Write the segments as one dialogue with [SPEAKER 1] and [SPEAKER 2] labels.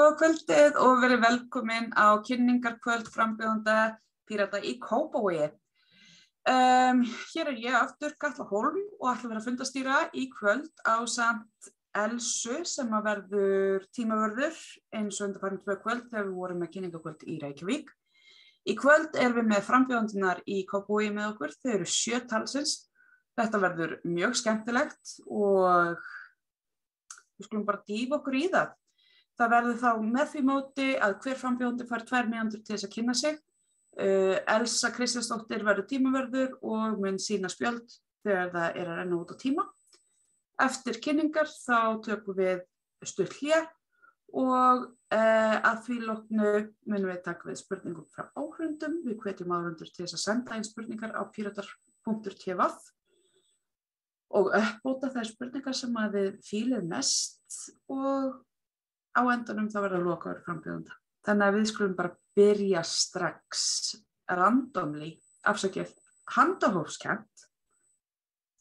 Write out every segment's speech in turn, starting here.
[SPEAKER 1] Góða kvöldið og verið velkomin á kynningarkvöld frambjóðenda Pírata í Kópavogi. Hér ég aftur Katla Hólm og ætla að vera fundastýra í kvöld ásamt Elsu sem að verður tímavörður eins og undanfarin 2 kvöld þegar við vorum með kynningarkvöld í Reykjavík. Í kvöld erum við með frambjóðendunar í Kópavogi með okkur, þau eru 7 talsins. Þetta verður mjög skemmtilegt og við skulum bara dýfa okkur í það. Það verður þá með því móti að hver frambjóðandi fær 2 mínútur til þess að kynna sig. Elsa Kristjánsdóttir verður tímavörður og mun sýna spjöld þegar það er að renna út á tíma. Eftir kynningar þá tökum við stutt hlé og að því loknu munum við taka við spurningum frá áhorfendum. Við hvetjum áhorfendur til þess að senda inn spurningar á piratar.tv og uppbóta þær spurningar sem að þið fílið mest og á endanum það verður lokaður frambjóðanda. Þannig að við skulum bara byrja strax randomly, afsakið handahófskennt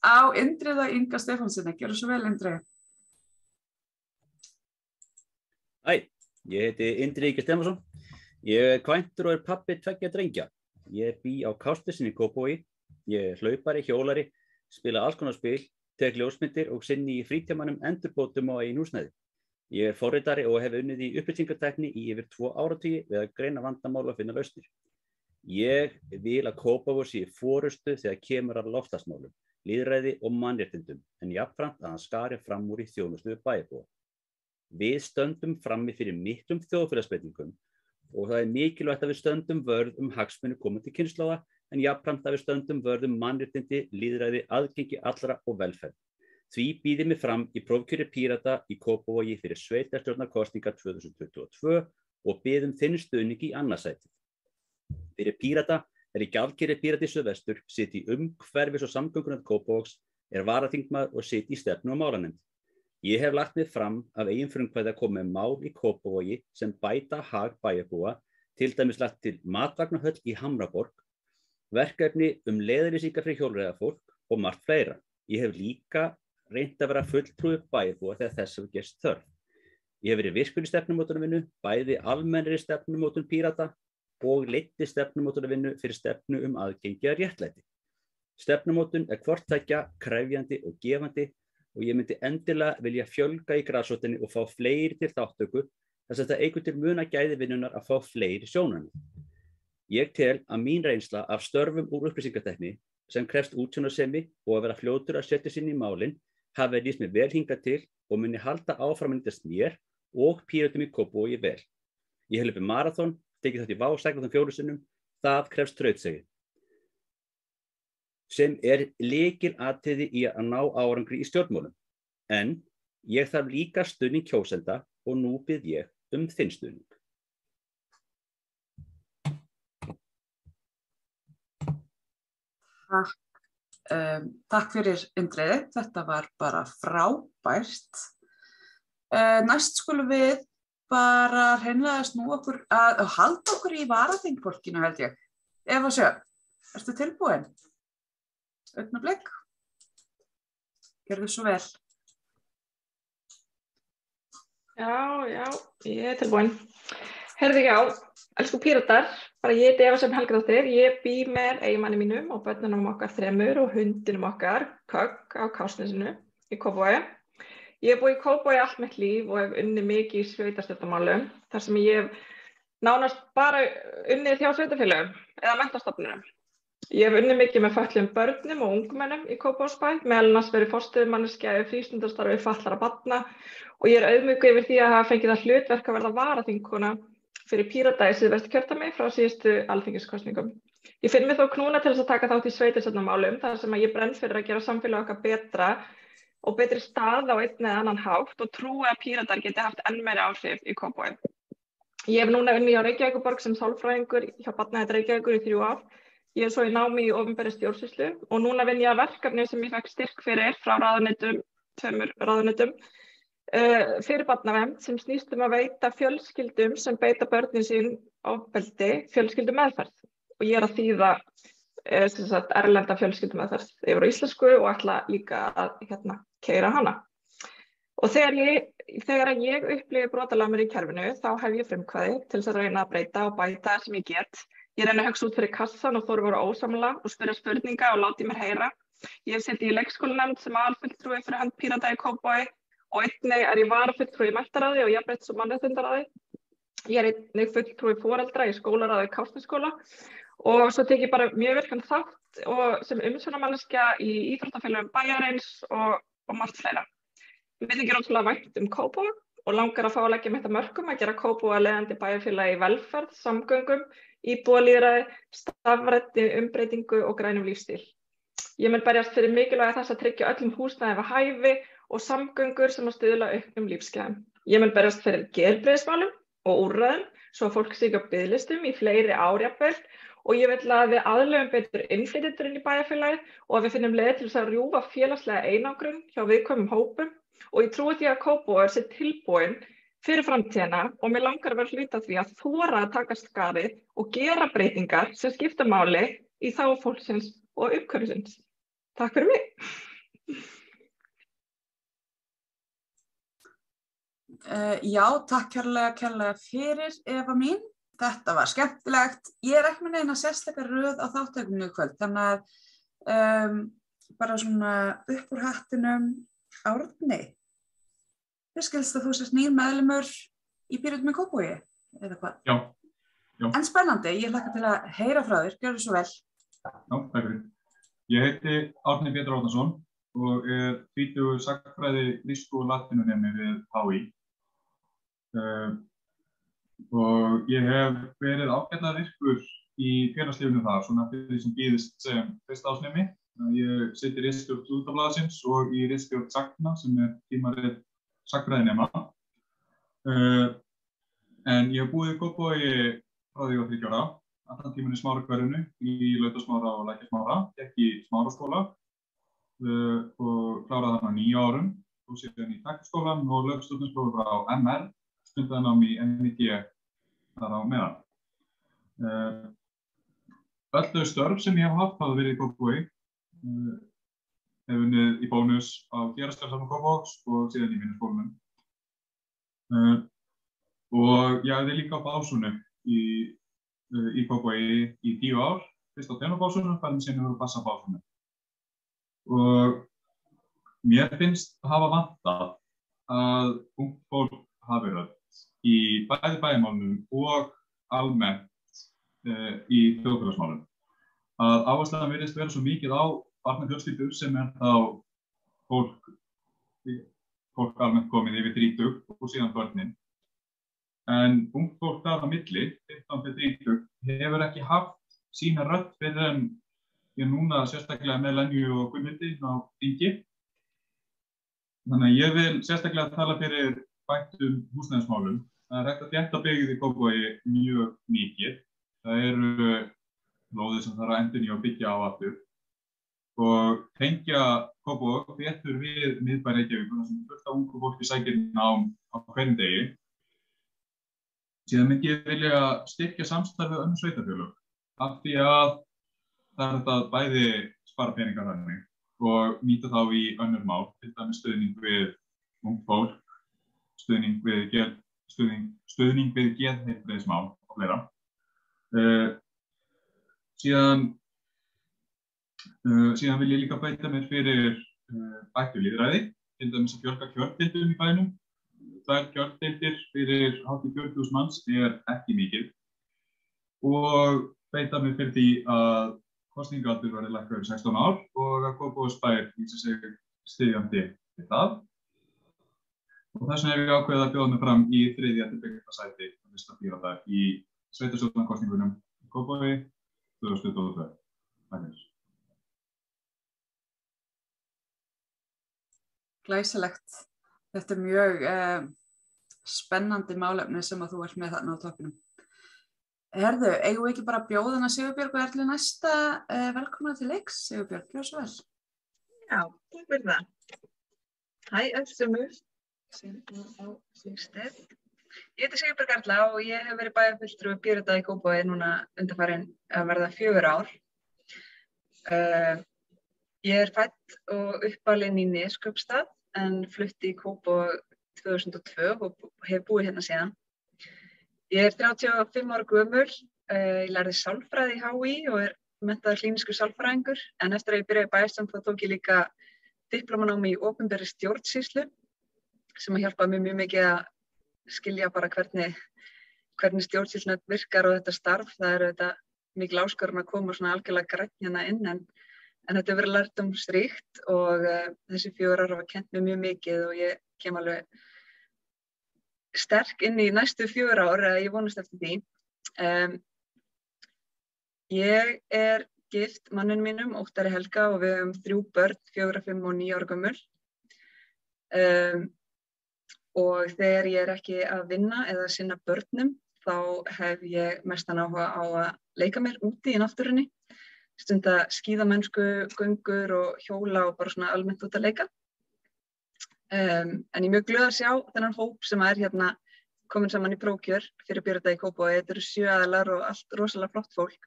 [SPEAKER 1] á Indriða Inga Stefánsinni. Gjörðu svo vel, Indriði.
[SPEAKER 2] Hæ, ég heiti Indriði Ingi Stefánsson. Ég er kvæntur og er pabbi 2 drengja. Ég bý á Kársnesi í Kópavogi. Ég er hlaupari, hjólari, spila alls konar spil, tek ljósmyndir og sinni í frítímanum endurbótum á eigin húsnæði. Ég er forritari og hef unnið í upplýsingatækni í yfir 2 áratugi við að greina vandamál og finna lausnir. Ég vil að Kópavogur sé í forystu þegar kemur að loftslagsmálum, lýðræði og mannréttindum, en jafnframt að hann skari fram úr í þjónustu við bæjarbúa. Við stöndum frammi fyrir miklum þjóðfélagsbreytingum og það er mikilvægt að við stöndum vörð hagsmuni komandi kynslóða, en jafnframt að við stöndum vörð mannréttindi, lýðræði, aðgengi allra og velferð. Því býð ég mig fram í prófkjöri Pírata í Kópavogi fyrir sveitarstjórnarkosningar 2022 og biðum þinn stuðning í annað sætið. Fyrir Pírata er í gjaldkeri Pírati Suðvestur, sit í umhverfis- og samgöngunefnd Kópavogs, er varaþingmaður og sit í stefnu- og málanefnd. Ég hef lagt mig fram af eigin frumkvæði að koma með mál í Kópavogi sem bæta hag bæjarbúa, til dæmis lagt til matvagnahöll í Hamraborg, verkefni leiðarlýsingar fyrir hjólreiðafólk og margt fleira. Ég hef líka reynt að vera fulltrúi bæjarbúa þegar þess hefur gerst þörf. Ég hef verið virkur í stefnumótunarvinnu, bæði almennri stefnumótun Pírata og leiddi stefnumótunarvinnu fyrir stefnu aðgengi að réttlæti. Stefnumótun er hvort tveggja krefjandi og gefandi og ég myndi endilega vilja fjölga í grasrótinni og fá fleiri til þáttöku þar sem það eykur til muna gæði vinnunnar að fá fleiri sjónarmið. Ég tel að mín reynsla af störfum úr upplýsingatækni sem krefst útsjónarsemi og að vera fljótur að setja sig inn í málin hafi lýst mér vel hingað til og muni halda áfram að nýtast mér og Pírötum í Kópavogi vel. Ég hef hlaupið maraþon, tekið þátt í VÁ 4 sinnum, það krefst þrautseigu, sem er lykilatriði í að ná árangri í stjórnmálum. En ég þarf líka stuðning kjósenda og nú bið ég þinn stuðning.
[SPEAKER 1] Takk fyrir Indriði, þetta var bara frábært. Næst skulum við bara hreinlega snúa okkur að halda okkur í varaþingfólkinu held ég. Eva Sjöfn, ertu tilbúin? Augnablik. Gjörðu svo vel.
[SPEAKER 3] Já, ég er tilbúin. Herðu já, elsku Píratar, bara ég heiti Eva Sjöfn Helgadóttir, ég bý með eiginmanni mínum og börnunum okkar 3 og hundinum okkar, Kögg á Kársnesinu í Kópavogi. Ég hef búið í Kópavogi allt mitt líf og hef unnið mikið í sveitarstjórnarmálum, þar sem ég hef nánast bara unnið hjá sveitarfélögum eða menntastofnunum. Ég hef unnið mikið með fötluðum börnum og ungmennum í Kópavogsbæ, meðal annars verið forstöðumanneskja í frístundastarfi fatlaðra barna og ég er auðmjúk yfir því að hafa fengið það hlutverk að verða varaþingkona fyrir Pírata í Suðvesturkjördæmi frá síðustu alþingiskosningum. Ég finn mig þó knúna til þess að taka þátt í sveitarstjórnarmálum þar sem ég brenn fyrir að gera samfélag okkar betra og betri stað á einn eða annan hátt og trúi að Píratar geti haft enn meiri áhrif í Kópavogi. Ég hef núna unnið hjá Reykjavíkurborg sem sálfræðingur hjá Barnaheill Reykjavíkur í 3 ár. Ég er svo í námi í opinberri stjórnsýslu og núna vinn ég að verkefni sem ég fekk styrk fyrir frá tveimur ráðuneytum fyrir barnavernd sem snýst að veita fjölskyldum sem beita börnin sín ofbeldi fjölskyldumeðferð. Og ég er að þýða erlenda fjölskyldumeðferð yfir á íslensku og ætla líka að keyra hana. Og þegar ég upplifi brotalamir í kerfinu þá hef ég frumkvæði til þess að reyna að breyta og bæta það sem ég get. Ég reyna að hugsa út fyrir kassan og þóra voru ósammála og spyrja spurninga og láti mér heyra. Ég hef setið í leikskólanefnd sem aðalfulltrúi fyrir hönd Pírata í Kópavogi og einnig er ég varafulltrúi í menntaráði og jafnréttis- og mannréttindaráði. Ég er einnig fulltrúi foreldra í skólaráði Kársnesskóla og svo tek ég bara mjög virkan þátt og sem umsjónarmanneskja í íþróttafélögum bæjarins og margt fleira. Mér þykir ótrúlega vænt Kópavog og langar að fá að leggja mitt af mörkum að gera Kópavog að leiðandi bæjarfélagi í velferð, samgöngum, íbúalýðræði, stafrænni umbreytingu og grænum lífstíl. Ég mun berjast fyrir mikilvægi þess að tryggja öllum húsnæði við hæfi og samgöngur sem að stuðla auknum lífsgæðum. Ég mun berjast fyrir geðheilbrigðismálum og úrræðum svo að fólk stígi á biðlistum í fleiri ár jafnvel og ég vil að við aðlögum betur innflytjendur inn í bæjarfélagið og að við finnum leið til þess að rjúfa félagslega einangrun hjá viðkvæmum hópum og ég trúi því að Kópavogur sé tilbúinn fyrir framtíðina og mér langar að vera hluta því að þora að taka skarið og gera breytingar sem skipta máli í þágu fólksins og umhverfisins. Takk fyrir mig.
[SPEAKER 1] Já, takk kærlega fyrir, Eva mín. Þetta var skemmtilegt. Ég er ekki með neina sérstakar röð á þáttökunni í kvöld, þannig að bara svona upp úr hattinum Árni. Þið skilst að þú sést nýr meðlimur í Pírötum í Kópavogi, eða hvað?
[SPEAKER 4] Já.
[SPEAKER 1] En spennandi, ég hlakka til að heyra frá þér, gjörðu svo vel.
[SPEAKER 4] Já, takk fyrir. Ég heiti Árni Pétur Árnason og er 20 sagnfræði þýsku og latínunemi við HÍ. Og ég hef verið ágætlega virkur í félagslífinu þar, svona fyrir því sem býðist sem fyrsta ásnemi. Ég situr í ritstjórn Útvarpsblaðsins og í ritstjórn Sagna sem er tímarit sagnfræðinema. En ég hef búið í Kópavogi frá því ég var 30 ára, allan tímann í Smárahverfinu, í Lautasmára og Lækjarsmára, gekk í Smáraskóla og kláraði þarna 9 árum og síðan í Tækniskólann og lauk stúdentspróf frá MR, stundaði nám í MIT þar á meðan. Öll þau störf sem ég hef haft hafa verið í Kópavogi, hef unnið í bónus á Héraðsskólanum Kópavogs og síðan í Vinnuskólanum. Og ég hafði líka á básunu í Kópavogi í 10 ár, fyrst á tenórbásunu, hvernig sem ég voru að passa básunu. Og mér finnst hafa vantað að ungt fólk hafi rödd í bæði bæjarmálum og almennt í þjóðfélagsmálum. Að áherslan virðist vera svo mikið á barnafjölskyldur sem er þá fólk almennt komið yfir 30 og síðan börnin. En ungt fólk þar á milli, 15-30, hefur ekki haft sína rödd fyrir en ég núna sérstaklega með Lenju og Gunnhildi á þingi. Þannig að ég vil sérstaklega tala fyrir bættum húsnæðismálum. Það er hægt að þétta byggð í Kópavogi mjög mikið. Það eru lóðir sem þarf að endurnýja og byggja á aftur. Og tengja Kópavog betur við miðbæ Reykjavíkur, þar sem fullt af ungu fólki sækir nám á hverjum degi. Síðan myndi ég vilja styrkja samstarfið við önnur sveitarfélög, af því að það er þetta bæði spara peningar þannig og nýta þá í önnur mál, til dæmis stuðning við ungt fólk, stuðning við geðheilbrigðismál og fleira. Síðan vil ég líka beita mér fyrir bættu lýðræði til dæmis að fjölga kjördeildum í bænum. 2 kjördeildir fyrir hátt í 40.000 manns ekki mikið. Og beita mig fyrir því að kosningaaldur verði lækkaður í 16 ár og að Kópavogsbær lýsi sig styðjandi við það. Og þess vegna hef ég ákveðið að bjóða mig fram í 3. til 5. sæti á lista Pírata í sveitarstjórnarkosningunum í Kópavogi 2022. Takk fyrir.
[SPEAKER 1] Glæsilegt. Þetta mjög spennandi málefni sem að þú ert með þarna á toppinum. Herðu, eigum við ekki bara að bjóða hana Sigurbjörg og Erlu næsta velkomna til leiks, Sigurbjörg, gjörðu svo vel.
[SPEAKER 5] Já, takk fyrir það. Hæ, öllsumur, sem á Svíksteð. Ég heiti Sigurbjörg Erla og ég hef verið bæjarfulltrúi Pírata í Kópavogi núna undanfarin að verða 4 ár. Ég fædd og uppalin í Neskaupstað en flutti í Kópavog 2002 og hef búið hérna síðan. Ég 35 ára gömul, ég lærði sálfræði í HÍ og menntaður klínískur sálfræðingur, en eftir að ég byrjaði í bæjarstjórn þá tók ég líka diplómanámi í opinberri stjórnsýslu sem hjálpaði mér mjög mikið að skilja bara hvernig stjórnsýslunni virkar og þetta starf. Það þetta mikil áskorun að koma svona algjörlega grænn hérna inn, en þetta hefur verið lærdómsríkt og þessi 4 ár hafa kennt mér mjög mikið og ég kem alveg sterk inn í næstu 4 ár, ég vonast eftir því. Ég gift manninn mínum, Óttari Helga, og við höfum 3 börn, 4, 5 og 9 ára gömul. Og þegar ég ekki að vinna eða sinna börnum, þá hef ég mestan áhuga á að leika mér úti í náttúrunni, stunda skíðamennsku, göngur og hjóla og bara svona almennt út að leika. En ég mjög glöð að sjá þennan hóp sem hérna komin saman í prófkjör fyrir Pírata í Kópavogi. Þetta eru 7 aðilar og allt rosalega flott fólk.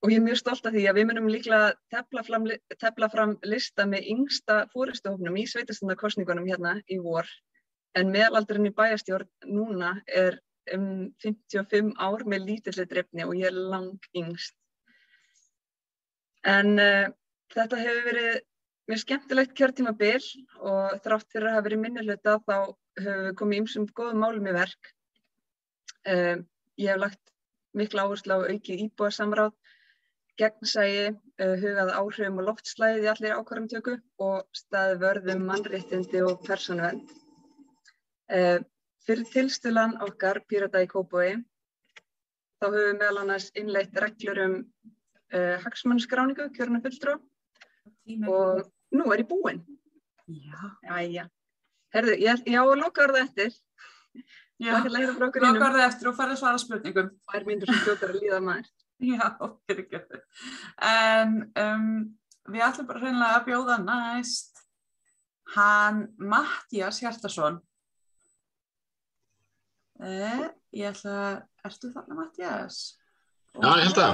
[SPEAKER 5] Og ég mjög stolt af því að við munum líklega tefla fram lista með yngsta forystuhópnum í sveitarstjórnarkosningunum hérna í vor. En meðalaldurinn í bæjarstjórn núna 55 ár með lítilli drifni og ég langyngst. En þetta hefur verið mjög skemmtilegt kjörtímabil og þrátt fyrir að hafa verið minnihluta þá höfum við komið ýmsum góðum málum í verk. Ég hef lagt mikla áherslu á aukið íbúasamráð, gegnsæi, hugað áhrifum og loftslagið í allir ákvarðanatöku og staðið vörð mannréttindi og persónuvernd. Fyrir tilstuðlan okkar Pírata í Kópavogi þá höfum við meðal annars innleitt reglur hagsmunaskráningu kjörinna fulltrúa og nú ég búin. Jæja. Herðu, ég á að loka orða eftir.
[SPEAKER 1] Loka orða eftir og farið að svara spurningum.
[SPEAKER 5] 2 mínútur sem fljótar að líða maður.
[SPEAKER 1] Já, fyrirgefðu. Við ætlum bara hreinlega að bjóða næst hann Matthías Hjartarson. Ég ætla að, ertu þarna Matthías?
[SPEAKER 6] Já, ég held að.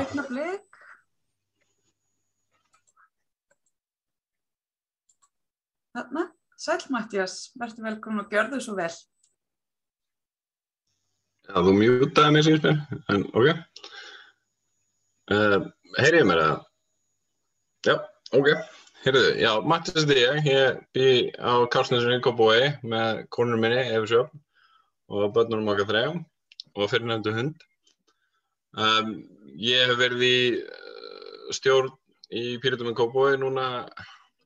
[SPEAKER 1] Þarna, sæll Matthías, verður velkomin og gjörðu svo vel.
[SPEAKER 6] Já, þú mjútaði mig síðan, en ok. Heyrið mér það? Já, ok. Heyrðu, já, Matthías ég bý á Kársnesinu í Kópavogi með konur minni, Evu Sjöfn, og börnunum okkar 3 og fyrirnefndu hund. Ég hef verið í stjórn í Píratum í Kópavogi núna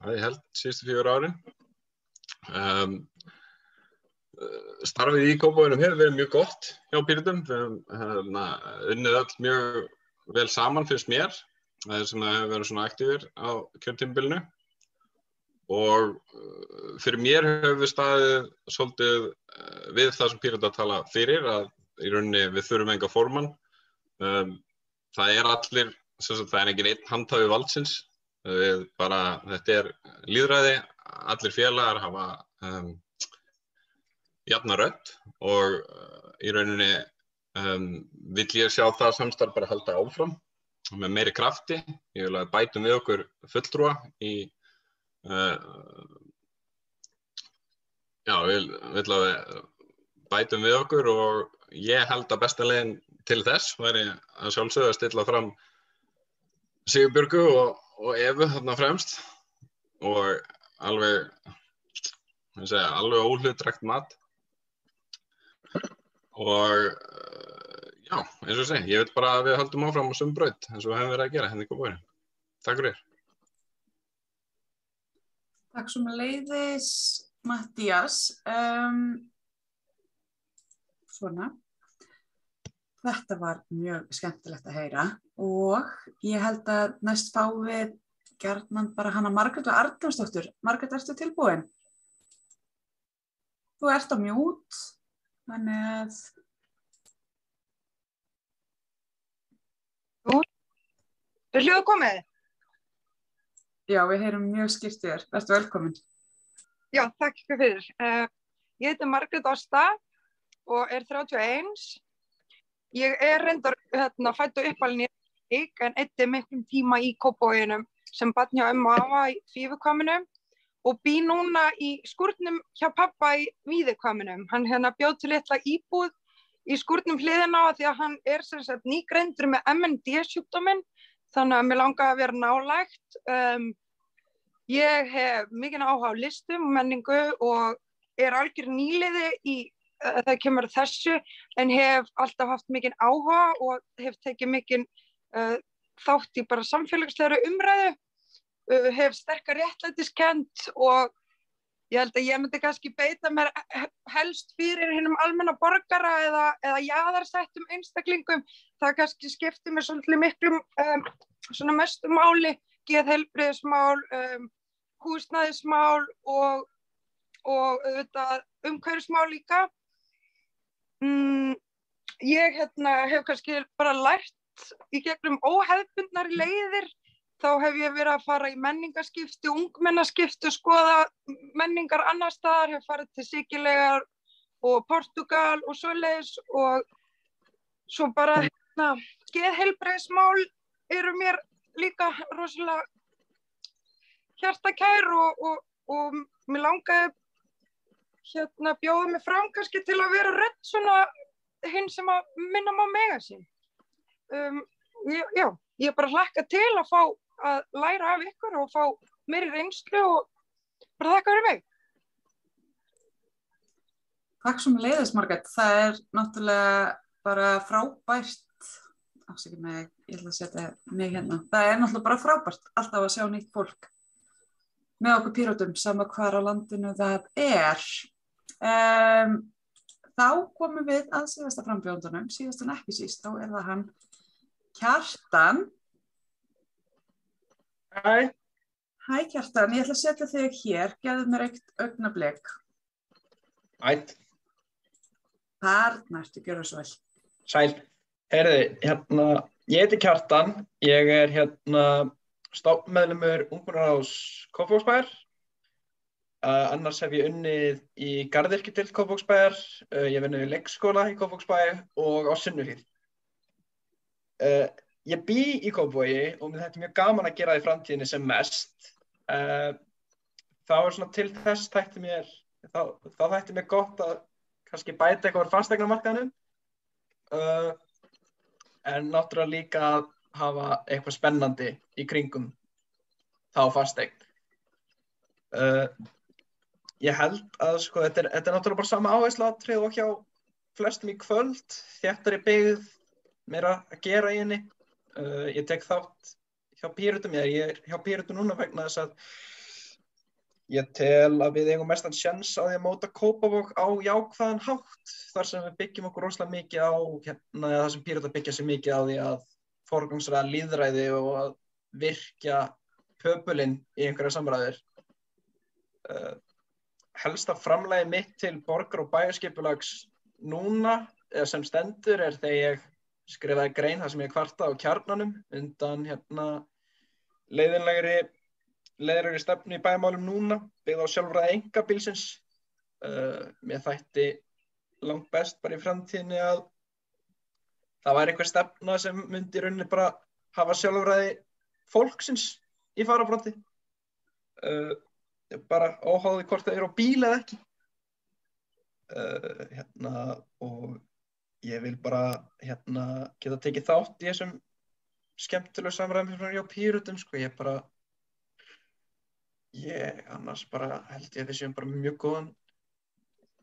[SPEAKER 6] ég held síðustu 4 árin. Starfið í Kópavoginum hefur verið mjög gott hjá Píratum. Við höfum unnið öll mjög vel saman finnst mér. Það sem hefur verið svona aktífir á kjörtímabilinu. Og fyrir mér hefur við staðið svolítið við það sem Pírata tala fyrir, að í rauninni við þurfum enga formann. Það allir, það engin einn handhafi valdsins. Þetta lýðræði, allir félagar hafa jafna rödd og í rauninni vill ég sjá það samstarf bara halda áfram með meiri krafti. Ég vil að bætum við okkur fulltrúa í vill að við bætum við okkur og ég held að besta leiðin til þess væri að sjálfsögðu að stilla fram Sigurbjörgu og Evu þarna fremst og alveg ég segja, alveg óhlutdrægt mat. Og já, eins og ég segi, ég vil bara að við höldum áfram á sömu braut eins og við hefum verið að gera hérna í Kópavoginum. Takk fyrir.
[SPEAKER 1] Takk sömuleiðis, Matthías. Svona. Þetta var mjög skemmtilegt að heyra og ég held að næst fáum við gjarnan bara hana Margrét og Arnljótsdóttur. Margrét, ertu tilbúin? Þú ert á mute, þannig að...
[SPEAKER 7] Er hljóð komið?
[SPEAKER 1] Já, við heyrum mjög skýrt þér. Vertu velkomin.
[SPEAKER 7] Já, takk fyrir. Ég heiti Margrét Ásta og er 31. Ég er reyndar fædd og uppalin í Reykjavík en eyddi miklum tíma í Kópavoginum sem barn hjá ömmu og afa í Fífuhvamminu og bý núna í skúrnum hjá pabba í Víðihvamminu. Hann bjó til litla íbúð í skúrnum hliðina á því að hann er sem sagt nýgreindur með MND-sjúkdóminn, þannig að mér langaði að vera nálægt. Ég hef mikinn áhuga á listum og menningu og er algjör nýliði í það kemur þessu, en hef alltaf haft mikinn áhuga og hef tekið mikinn þátt í bara samfélagslegri umræðu, hef sterka réttlætiskennd og ég held að ég myndi kannski beita mér helst fyrir hinum almenna borgara eða jaðarsettum einstaklingum. Það kannski skiptir mér svolítið miklum svona mestu máli, geðheilbrigðismál, húsnæðismál og auðvitað umhverfismál líka. Ég hef kannski bara lært í gegnum óhefðbundnar leiðir, þá hef ég verið að fara í menningarskipti, ungmennaskipti, skoða menningar annars staðar, hef farið til Sikileyjar og Portúgal og svoleiðis og svo bara geðheilbrigðismál eru mér líka rosalega hjartakær og mér langaði bjóða mig fram kannski til að vera rödd svona hinn sem að minna má mega sín. Ég bara hlakka til að fá að læra af ykkur og fá meiri reynslu og bara þakka fyrir mig.
[SPEAKER 1] Takk sömuleiðis, Margrét. Það er náttúrulega bara frábært, afsakið mig, ég ætla að setja mig hérna. Það er náttúrulega bara frábært alltaf að sjá nýtt fólk með okkur Pírötum, sama hvar á landinu það er. Þá komum við að síðasta frambjóðandanum, síðast en ekki síst, þá er það hann Kjartan.
[SPEAKER 8] Hæ.
[SPEAKER 1] Hæ Kjartan, ég ætla að setja þig hér, gefðu mér eitt augnablik.
[SPEAKER 8] Ætt.
[SPEAKER 1] Þarna ertu, gjörðu svo vel.
[SPEAKER 8] Sæl. Heyrðu, ég heiti Kjartan, ég er stofnmeðlimur Ungmennaráðs Kópavogsbæjar. Annars hef ég unnið í garðyrkjudeild Kópavogsbæjar, ég hef unnið í leikskóla í Kópavogsbæ og á Sunnuhlíð. Ég bý í Kópavogi og mér þetta mjög gaman að gera það í framtíðinni sem mest. Þá er svona til þess þætti mér gott að kannski bæta eitthvað á fasteignamarkaðnum, en náttúrulega líka að hafa eitthvað spennandi í kringum þá fasteign. Ég held að þetta er náttúrulega bara sama áhersluatriði og hjá flestum í kvöld, þéttari byggð, meira að gera í henni. Ég tek þátt hjá Pírötum, ég er hjá Pírötum núna vegna þess að ég tel að við eigum mestan séns á því að móta Kópavog á jákvæðan hátt, þar sem við byggjum okkur rosalega mikið á, það sem Pírötar byggja sig mikið á því að forgangsraða lýðræði og að virkja pöpulinn í einhverja samræður. Helsta framlagi mitt til borgar- og bæjarskipulags núna, eða sem stendur, er þegar ég skrifaði grein þar sem ég kvarta á Kjarnanum undan leiðinlegri stefnu í bæjarmálum núna, byggð á sjálfræði einkabílsins. Mér þætti langt best bara í framtíðinni að það væri einhver stefna sem myndi í rauninni bara hafa sjálfræði fólksins í fararbroddi. Bara óháði hvort það eru á bíl eða ekki. Og ég vil bara geta tekið þátt í þessum skemmtilegu samræðum hjá Pírötum, sko. Ég annars bara held ég að við séum bara með mjög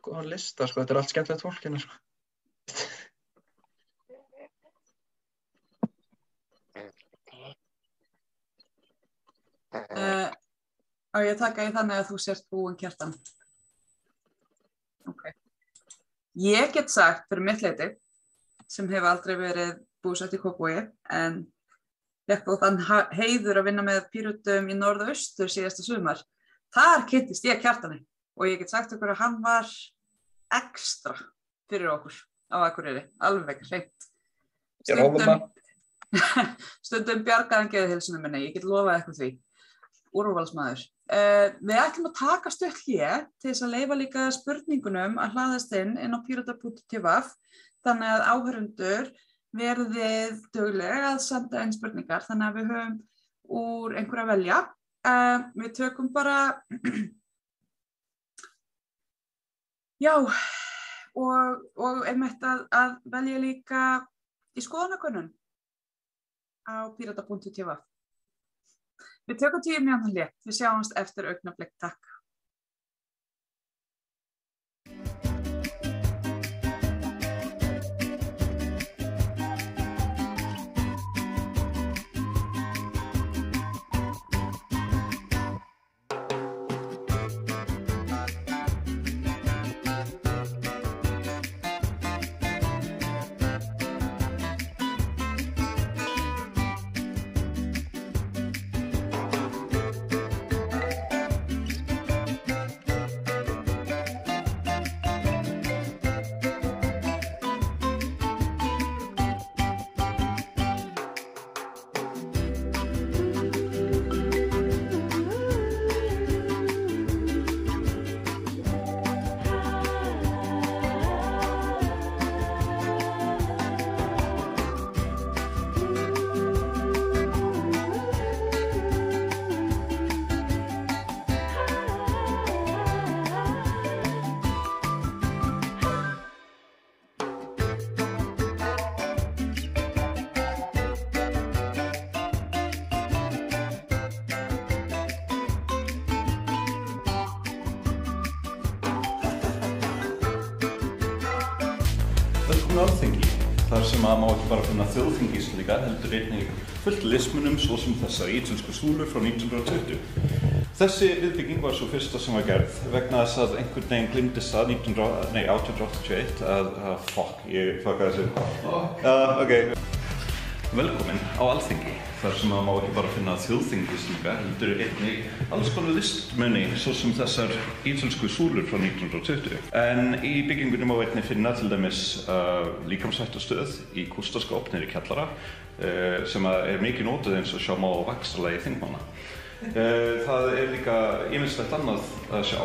[SPEAKER 8] góðan lista, sko. Þetta allt skemmtilegt fólk hérna, sko.
[SPEAKER 1] Á ég að taka í þannig að þú sért búinn, Kjartan? Ok. Ég get sagt fyrir mitt leyti, sem hef aldrei verið búsett í Kópavogi, en fékk þó þann heiður að vinna með Pírötum í norðaustur síðasta sumar. Þar kynntist ég Kjartani og ég get sagt ykkur að hann var ekstra fyrir okkur á Akureyri, alveg hreint. Stundum bjargaði hann geðheilsunni minni, ég get lofað ykkur því. Úrvalsmaður. Við ætlum að taka stutt hlé til þess að leyfa líka spurningunum að hlaðast inn á pírata.tv, þannig að áhorfendur verðið dugleg að senda inn spurningar, þannig að við höfum úr einhverja að velja. Við tökum bara, já, og einmitt að velja líka í skoðanakönnun á pírata.tv. Við tökum 10 mínútur hlé, við sjáumst eftir augnablik, takk.
[SPEAKER 9] Velkomin á Alþingi, þar sem að má ekki bara finna þjóðþingis líka, heldur einnig fullt lismunum svo sem þessar ítölsku súlur frá 1920. Þessi viðbygging var svo fyrsta sem var gerð vegna þess að einhvern veginn glimtist það 1881 ég fuckaði þessu. Velkomin á Alþingi, þar sem að má ekki bara finna þjóðþingis líka, heldur einnig alls konar listmuni svo sem þessar ítölsku súlur frá 1920. En í byggingunni má einnig finna til dæmis líkamsræktarstöð í kústaskáp niðri í kjallara sem er mikið notuð eins og sjá má á vaxtarlagi þingmanna. Það er líka ýmislegt annað að sjá.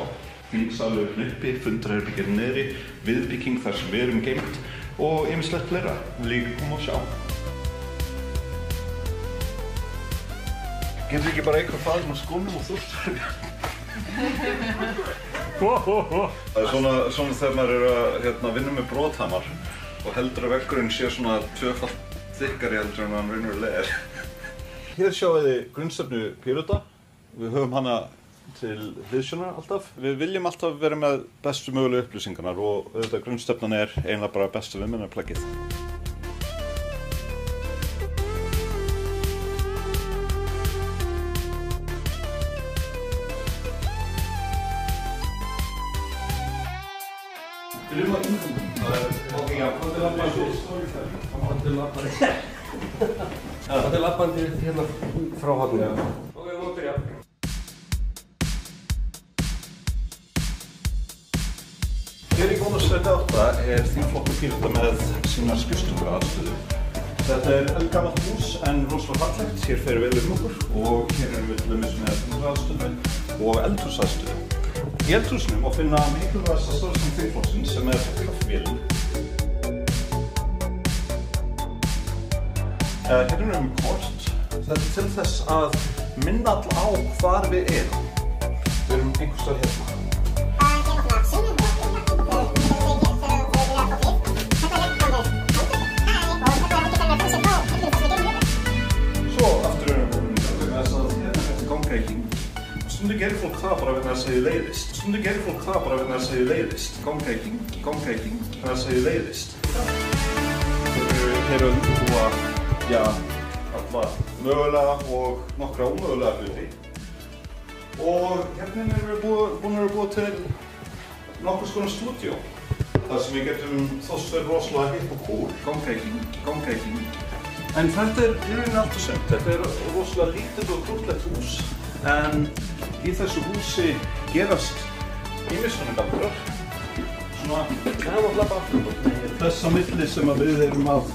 [SPEAKER 9] Þingsalur uppi, fundarherbergir niðri, viðbygging þar sem við erum geymt og ýmislegt fleira. Vil ég koma og sjá. Getur ekki bara eitthvað faðið með skónum og þústar? Það er svona þegar maður er að vinna með brothamar og heldur að veggurinn sé svona tvöfalt þykkari heldur en hann raunverulega er. Hér sjáum við grunnstefnu Pírata. Við höfum hana til hliðsjónar alltaf. Við viljum alltaf vera með bestu mögulegu upplýsingarnar og auðvitað grunnstefnan er eiginlega bara besta viðmiðunarplaggið.
[SPEAKER 10] Það er labbandi hérna frá horninu. Ok, nú byrja.
[SPEAKER 9] Hér í Bónusstræti 8 er þingflokkur Pírata með sína skrifstofuaðstöðu. Þetta er eldgamalt hús en rosalega fallegt. Hér fer vel okkur og hér erum við til dæmis með þingflokkursaðstöðu og eldhúsaðstöðu. Í eldhúsinu má finna mikilvægasta starfsemi þingflokksins sem er kaffivélin. Hér erum við kort. Þetta er til þess að minna all á hvar við erum. Við erum einhvers staðar hérna. Svo aftur erum við komin vegna þess að hérna er þetta ganga í hring. Stundum gerir fólk það bara vegna þess að þið leiðist. Stundum gerir fólk það bara vegna þess að þið leiðist. Ganga í hringi, vegna þess að þið leiðist. Þeir eru að undirbúa, já, alla mögulega og nokkra ómögulega hluti. Og hérna erum við búin að búa til nokkurs konar stúdíó. þar sem við getum þóst verið rosalega hipp og cool. Ganga í hring. En þetta í rauninni allt og sumt. Þetta rosalega lítið og krúttlegt hús. En í þessu húsi gerast ýmis svona galdur. Svona þess á milli sem við erum að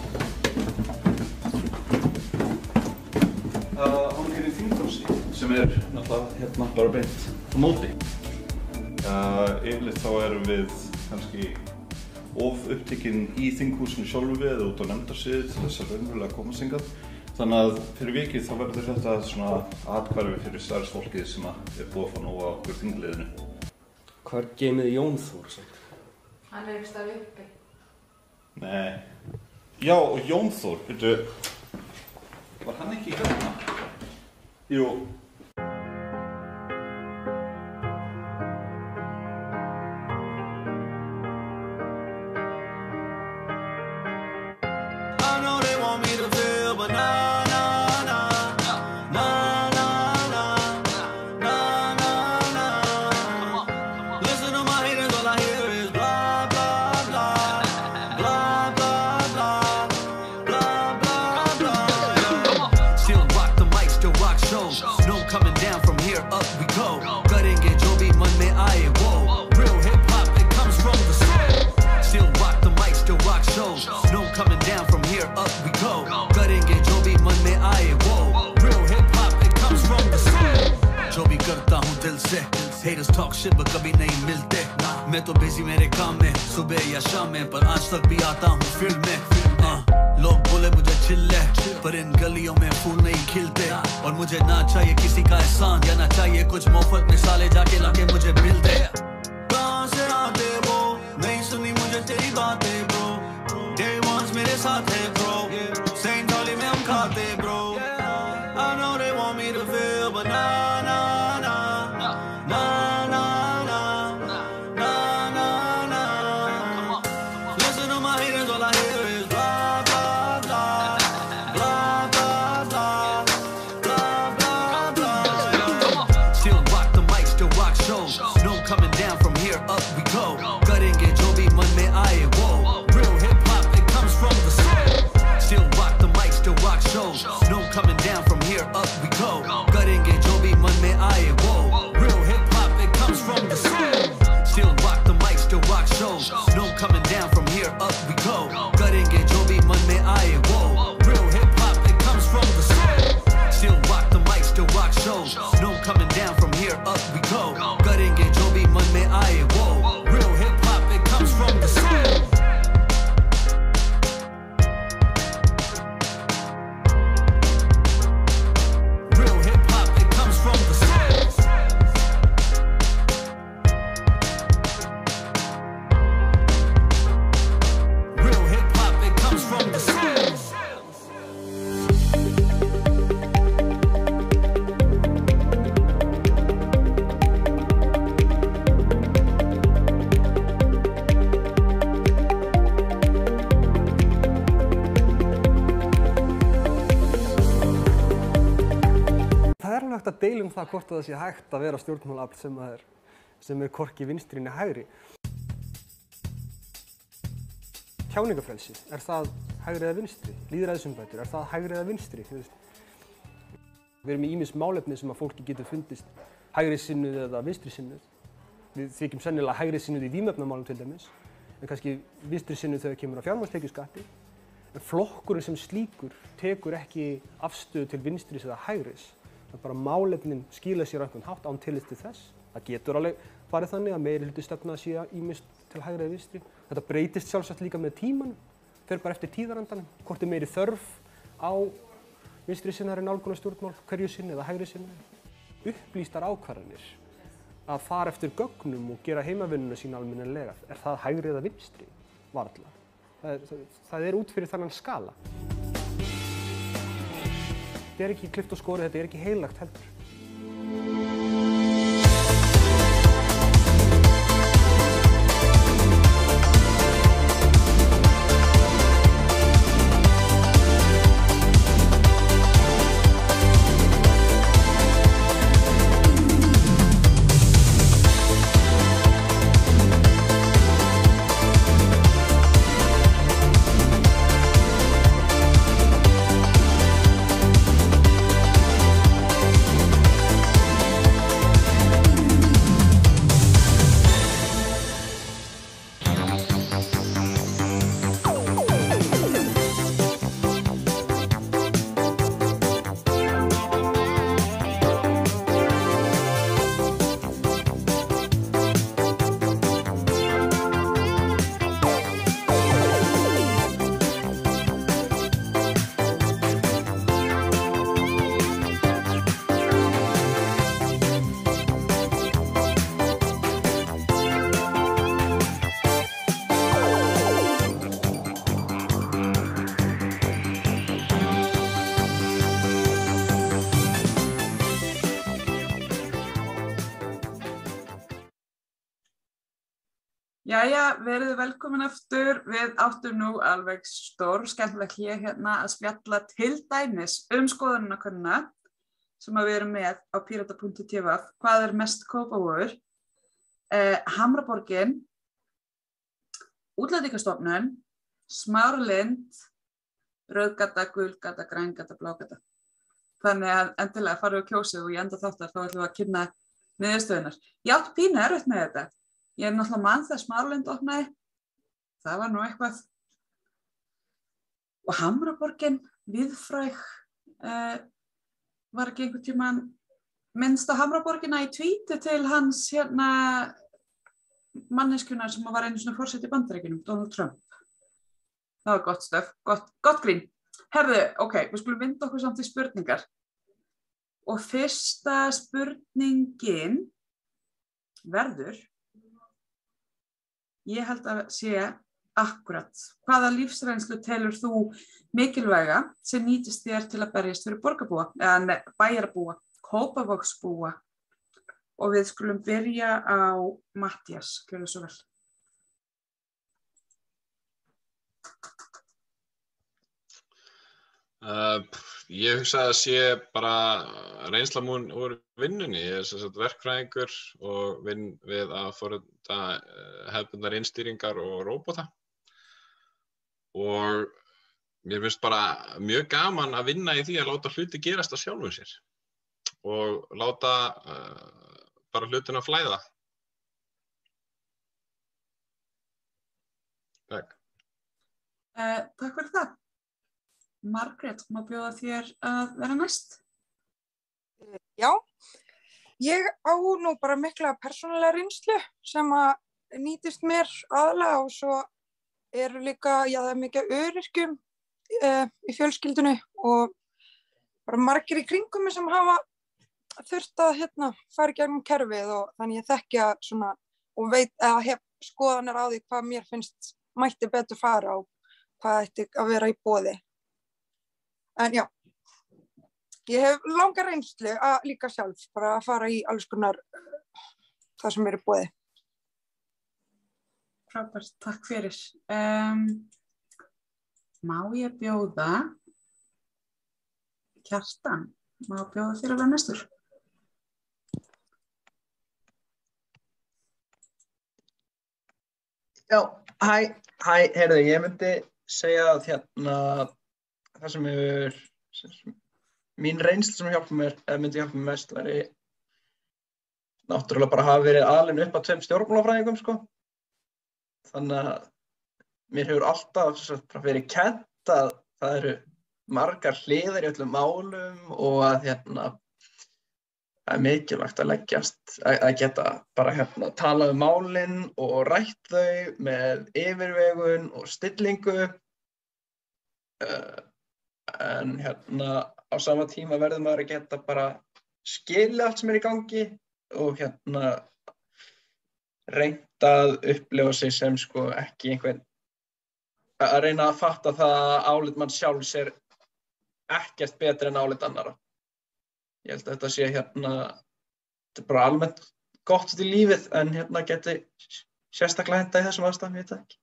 [SPEAKER 9] hangir í þinghúsi, sem náttúrulega hérna bara beint á móti. Yfirleitt þá erum við kannski of upptekinn í þinghúsinu sjálfu við eða út á nefndarsviði til þess að raunverulega komast hingað. Þannig að fyrir vikið þá verður þetta svona athvarfi fyrir starfsfólkið sem búið að fá nóg á okkur þingliðinu.
[SPEAKER 10] Hvar geymið Jón Þór samt?
[SPEAKER 11] Hann einhvers staðar uppi.
[SPEAKER 9] Nei. Já, og Jón Þór, veitu, var hann ekki hérna? Jú.
[SPEAKER 12] Haters talk shit but कभी नहीं मिलते मैं तो busy मेरे काम में सुबह या शाम में पर आज तक भी आता हूँ फील्ड में लोग बोले मुझे चिल्ले पर इन गलियों में फूल नहीं खिलते और मुझे ना चाहिए किसी का एहसान या ना चाहिए कुछ मुफ्त में साले जाके लाके मुझे मिल दे कहाँ से आते वो नहीं सुनी मुझे तेरी बातें ब्रो day ones मेरे साथ है ब्रो सेंट डॉली में हम खाते bro I know they want me to feel but nah nah
[SPEAKER 10] að deila það hvort það sé hægt að vera stjórnmálaafl sem hvorki vinstri né hægri. Tjáningafrelsi, það hægri eða vinstri? Lýðræðisumbætur, það hægri eða vinstri? Við erum í ýmis málefni sem að fólki getur fundist hægri sinnuð eða vinstri sinnuð. Við þykjum sennilega hægri sinnuð í vímuefnamálum til dæmis, en kannski vinstri sinnuð þegar kemur á fjármagnstekjuskatti. En flokkurinn sem slíkur tekur ekki afstöðu til vinstris eða hægris. Það bara málefnin skila sér á einhvern hátt án tillits til þess. Það getur alveg farið þannig að meirihluti stefna sé ýmist til hægri eða vinstri. Þetta breytist sjálfsagt líka með tímanum, fer bara eftir tíðarandanum. Hvort meiri þörf á vinstri sinnari nálgunarstjórnmál, hverju sinni eða hægri sinni. Upplýstar ákvarðanir að fara eftir gögnum og gera heimavinnuna sína almennilega. Það hægri eða vinstri? Varla. Það út fyrir þannan skala. Þetta ekki klipt og skorið, þetta ekki heilagt heldur.
[SPEAKER 1] Jæja, verið velkomin aftur. Við áttum nú alveg skemmtilegt hlé hérna að spjalla til dæmis skoðanakönnunina sem við erum með á pirata.tv. Hvað er mest Kópavogur? Hamraborgin, Útlendingastofnun, Smáralind, Rauðgata, Gulgata, Grængata, Blágata. Þannig að endilega farið á kjósið og í enda þáttar þá ætlum við að kynna niðurstöðunar. Ég átti pínu erfitt með þetta. Ég er náttúrulega mann þegar Smáralind opnaði. Það var nú eitthvað. Og Hamraborgin, víðfræg, var ekki einhvern tímann minnst á Hamraborgina í tweeti til hans manneskjunnar sem var einu svona forseti í Bandaríkjunum, Donald Trump. Það var gott stöf, gott grín. Herðu, ok, við skulum vinda okkur samt í spurningar. Og fyrsta spurningin verður, ég held að sé akkurat, hvaða lífsreynslu telur þú mikilvæga sem nýtist þér til að berjast fyrir borgarbúa, eða bæjarbúa, Kópavogsbúa? Og við skulum byrja á Matthías, gjörðu svo vel.
[SPEAKER 6] Ég hugsa að sé bara reynsla mín úr vinnunni. Ég er sem sagt verkfræðingur og vinn við að forrita hefðbundnar innstýringar og róbota. Og mér finnst bara mjög gaman að vinna í því að láta hluti gerast af sjálfum sér og láta bara hlutina flæða. Takk.
[SPEAKER 1] Takk fyrir það. Margrét, má bjóða þér að vera næst?
[SPEAKER 7] Já, ég á nú bara mikla persónulega reynslu sem að nýtist mér aðalega og svo eru líka, það er mikið öryrkjum í fjölskyldunni og bara margir í kringum mig sem hafa þurft að fara í gegnum kerfið og þannig ég þekkja svona og veit að hef skoðanir á því hvað mér finnst mætti betur fara og hvað ætti að vera í boði. En já, ég hef langa reynslu að líka sjálf, bara að fara í alls konar það sem er í boði.
[SPEAKER 1] Frábært, takk fyrir. Má ég bjóða Kjartan, má bjóða þér að vera næstur?
[SPEAKER 8] Já, heyrðu, ég myndi segja að það sem mín reynsla sem hjálpa mér, eða myndi hjálpa mér mest, væri náttúrulega bara hafa verið alin upp á 2 stjórnmálafræðingum, sko. Þannig að mér hefur alltaf verið kennt að það eru margar hliðar í öllum málum og að það er mikilvægt að leggjast, að geta bara tala málin og rætt þau með yfirvegun og stillingu. En á sama tíma verður maður að geta bara skilja allt sem er í gangi og reynt að upplifa sig sem ekki einhvern að reyna að fatta það að álit mann sjálfs er ekkert betur en álit annara. Ég held að þetta sé þetta er bara almennt gott út í lífið en geti sérstaklega henta í þessum aðstæðum, ég veit það ekki.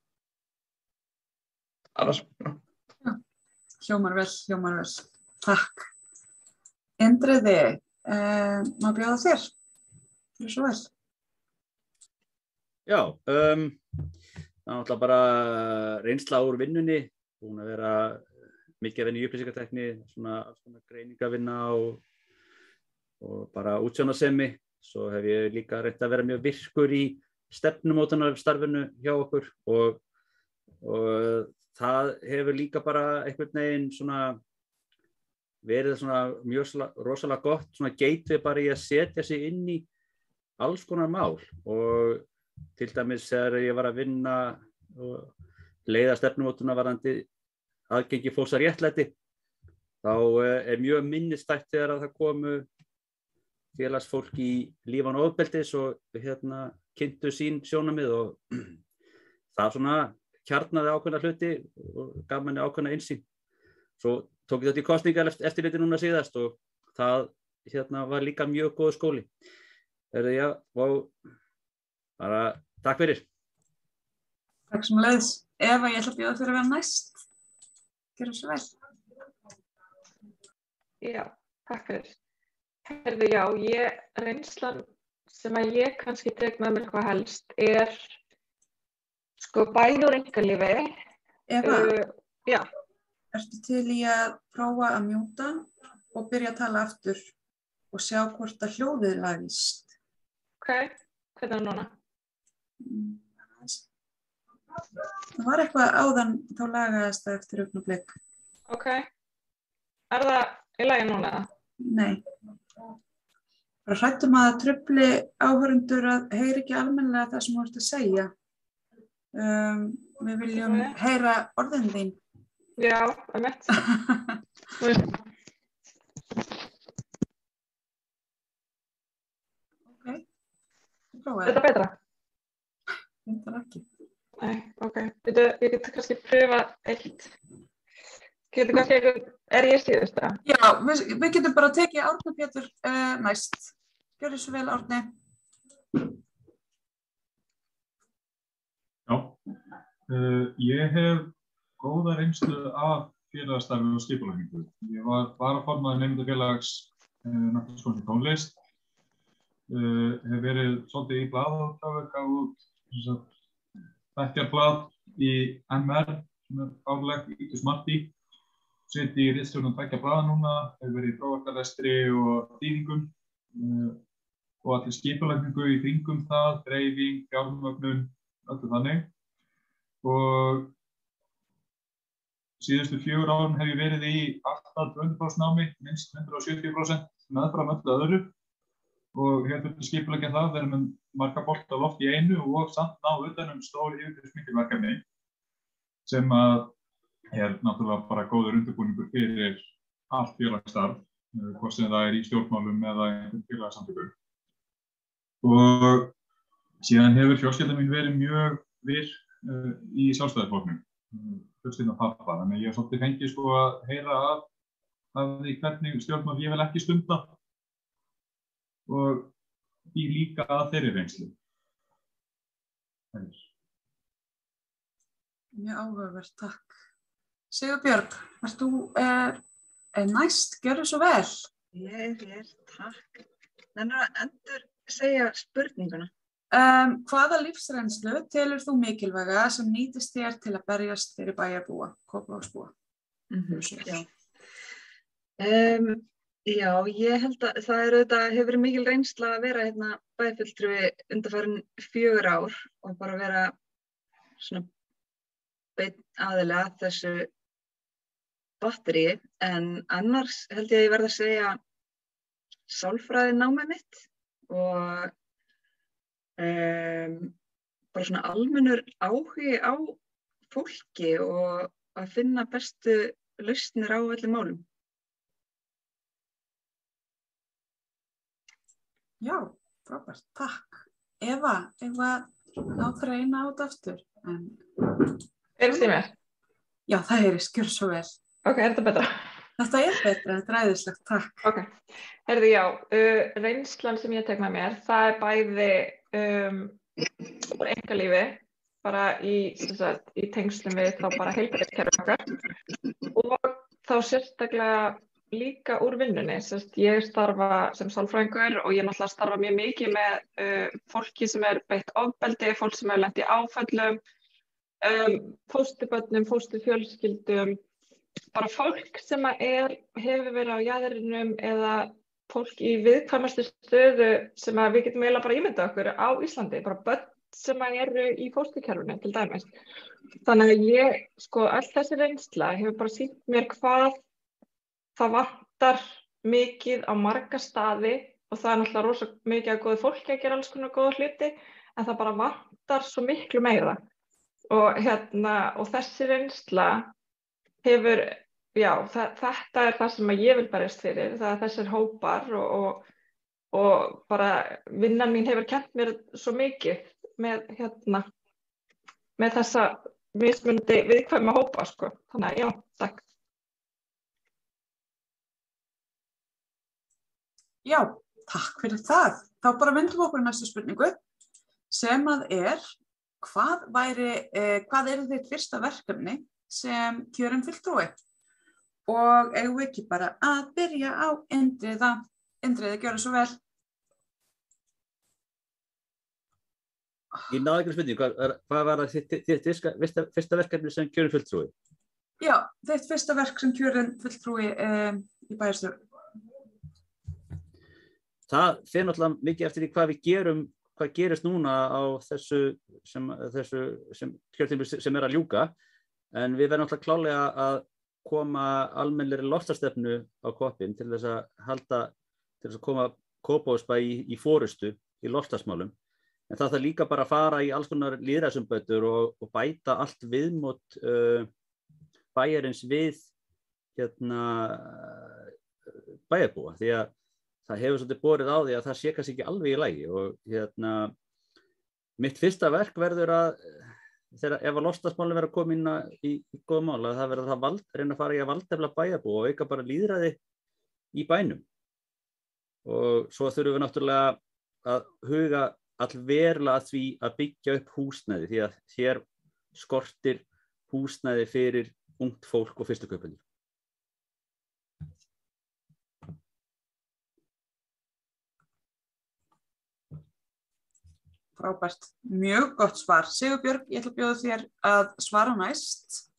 [SPEAKER 8] Annars, já.
[SPEAKER 1] Hljómar vel. Takk. Indriði, má bjóða þér? Gjörðu svo vel.
[SPEAKER 2] Já, það er náttúrulega bara reynsla úr vinnunni, búin að vera mikið að vinna í upplýsingatekni, svona greiningavinna og bara útsjónarsemi. Svo hef ég líka reynt að vera mjög virkur í stefnumótunarstarfinu hjá okkur og það hefur líka bara einhvern veginn verið mjög rosalega gott gateway bara í að setja sig inn í alls konar mál og til dæmis þegar ég var að vinna og leiða stefnumótuna varðandi aðgengi fólks að réttlæti þá er mjög minnistætt þegar að það komu félagsfólk í líf án ofbeldis og kynntu sín sjónarmið og það kjarnaði ákveðna hluti og gaf manni ákveðna innsýn. Svo tók ég þetta í kosningar eftirliti núna síðast og það var líka mjög góður skóli. Bara takk fyrir.
[SPEAKER 1] Takk sem leiðis. Eva, ég ætla að bjóða þér að vera næst. Gjörðu svo vel.
[SPEAKER 3] Já, takk fyrir. Herðu, já, reynslan sem að ég kannski tek með mér hvað helst sko bæði úr einkalífi.
[SPEAKER 1] Eva,
[SPEAKER 3] já.
[SPEAKER 1] Ertu til í að prófa að mjúta og byrja að tala aftur og sjá hvort að hljóðið lagist?
[SPEAKER 3] Ok, hvernig núna?
[SPEAKER 1] Það var eitthvað áðan, þá lagaðist það eftir augnablik.
[SPEAKER 3] Ok. Er það í lagi núna?
[SPEAKER 1] Nei. Bara hrættum að það trufli áhorfendur að heyra ekki almennilega það sem þú ert að segja. Við viljum heyra orðin þín.
[SPEAKER 3] Já, einmitt.
[SPEAKER 1] Ok. Er
[SPEAKER 3] þetta betra?
[SPEAKER 1] Þetta ekki.
[SPEAKER 3] Nei, ok. Ég get kannski pröfa eitt. Ég síðust það?
[SPEAKER 1] Já, við getum bara tekið Árni Pétur næst. Gjörðu svo vel, Árni.
[SPEAKER 4] Já, ég hef góða reynslu af félagsstarfi og skipulagningu. Ég var varaformaður nemendafélags Menntaskólans í tónlist. Hef verið svolítið í blaðaútgáfu, gaf út bekkjarblað í MR, sem árlegt í Smarty. Sitt í ritstjórn og bekkja blaða núna, hef verið í prófarkalestri og þýðingum og allir skipulagningu í kringum það, dreifing, fjármögnun, öllu þannig. Og síðustu 4 árum hef ég verið í alltaf 200% námi, minnst 170% meðfram öllu öðru og hef þurft að skipuleggja það, verið með marga bolta á loft í einu og samt ná utan stór yfirgripsmikil verkefni sem að náttúrulega bara góður undirbúningur fyrir allt félagsstarf, hvort sem það í stjórnmálum eða einhvern félagasamtökum. Og síðan hefur fjölskyldan mín verið mjög virk í Sjálfstæðisflokknum, fjölskyldan pappa, þannig ég hef svolítið fengið sko að heyra af því hvernig stjórnmál ég vil ekki stunda og því líka að þeirri reynslu.
[SPEAKER 1] Mjög áhugavert, takk. Sigurbjörg, ert þú næst? Gjörðu svo vel.
[SPEAKER 5] Ég takk. Nennir að endur segja spurninguna.
[SPEAKER 1] Hvaða lífsreynslu telur þú mikilvæga sem nýtist þér til að berjast fyrir bæjarbúa, Kópavogsbúa?
[SPEAKER 5] Já. Já, ég held að það hefur verið mikil reynsla að vera hérna bæjarfulltrúi undanfarin 4 ár og bara vera svona beinn aðila að þessu batteríi, en annars held ég að ég verð að segja sálfræðinámið mitt og bara svona almennur áhugi á fólki og að finna bestu lausnir á öllum málum.
[SPEAKER 1] Já, frábært, takk. Eva, ná þér að eina át aftur.
[SPEAKER 3] Heyrist í mér?
[SPEAKER 1] Já, það heyrist, gjörðu svo vel.
[SPEAKER 3] Ok, þetta betra?
[SPEAKER 1] Þetta betra, þetta æðislegt, takk.
[SPEAKER 3] Ok, heyrðu, já, reynslan sem ég tek með mér, það bæði úr einkalífi, bara í tengslum við þá bara heilbrigðiskerfið okkar og þá sérstaklega líka úr vinnunni. Ég starfa sem sálfræðingur og ég náttúrulega starfa mjög mikið með fólki sem beitt ofbeldi, fólk sem lent í áföllum, fósturbörnum, fósturfjölskyldum, bara fólk sem hefur verið á jaðrinum eða fólk í viðkvæmustu stöðu sem við getum eiginlega bara ímyndað okkur á Íslandi, bara börn sem eru í fósturkerfinu til dæmis. Þannig að öll þessi reynsla hefur bara sýnt mér hvað það vantar mikið á marga staði og það náttúrulega rosa mikið af góðu fólki að gera alls konar góða hluti, en það bara vantar svo miklu meira. Og þessi reynsla hefur, já, þetta það sem ég vil berjast fyrir, það þessir hópar og bara vinnan mín hefur kennt mér svo mikið með þessa mismunandi viðkvæma hópa, sko. Þannig að já, takk.
[SPEAKER 1] Já, takk fyrir það. Þá bara myndum við okkur í næstu spurningu sem hvað er þitt fyrsta verkefni sem kjörinn fulltrúi? Og eigum við ekki bara að byrja á Indriða. Indriði, gjörðu svo vel.
[SPEAKER 2] Ég náði ekki spurningu, hvað var það þitt fyrsta verkefni sem kjörinn fulltrúi?
[SPEAKER 1] Já, þitt fyrsta verk sem kjörinn fulltrúi í bæjarstjórn. Það
[SPEAKER 2] fer náttúrulega mikið eftir því hvað við gerum, hvað gerist núna á þessu kjörtímabili sem að ljúka, en við verðum náttúrulega klárlega að koma almennlegri loftslagsstefnu á koppinn til þess að koma Kópavogsbæ í forystu í loftslagsmálum. En það þarf líka bara að fara í alls konar lýðræðisumbætur og bæta allt viðmót bæjarins við bæjarbúa, því að það hefur svolítið borið á því að það sé kannski ekki alveg í lagi og mitt fyrsta verk verður að ef að loftslagsmálin verður að koma inn í góða mál, að það verður að reyna að fara í að valdefla bæjarbúa og auka bara lýðræði í bænum. Og svo þurfum við náttúrulega að huga allverulega að því að byggja upp húsnæði, því að hér skortir húsnæði fyrir ungt fólk og fyrstu kaupendur.
[SPEAKER 1] Frábært, mjög gott svar. Sigurbjörg, ég ætla að bjóða þér að svara næst.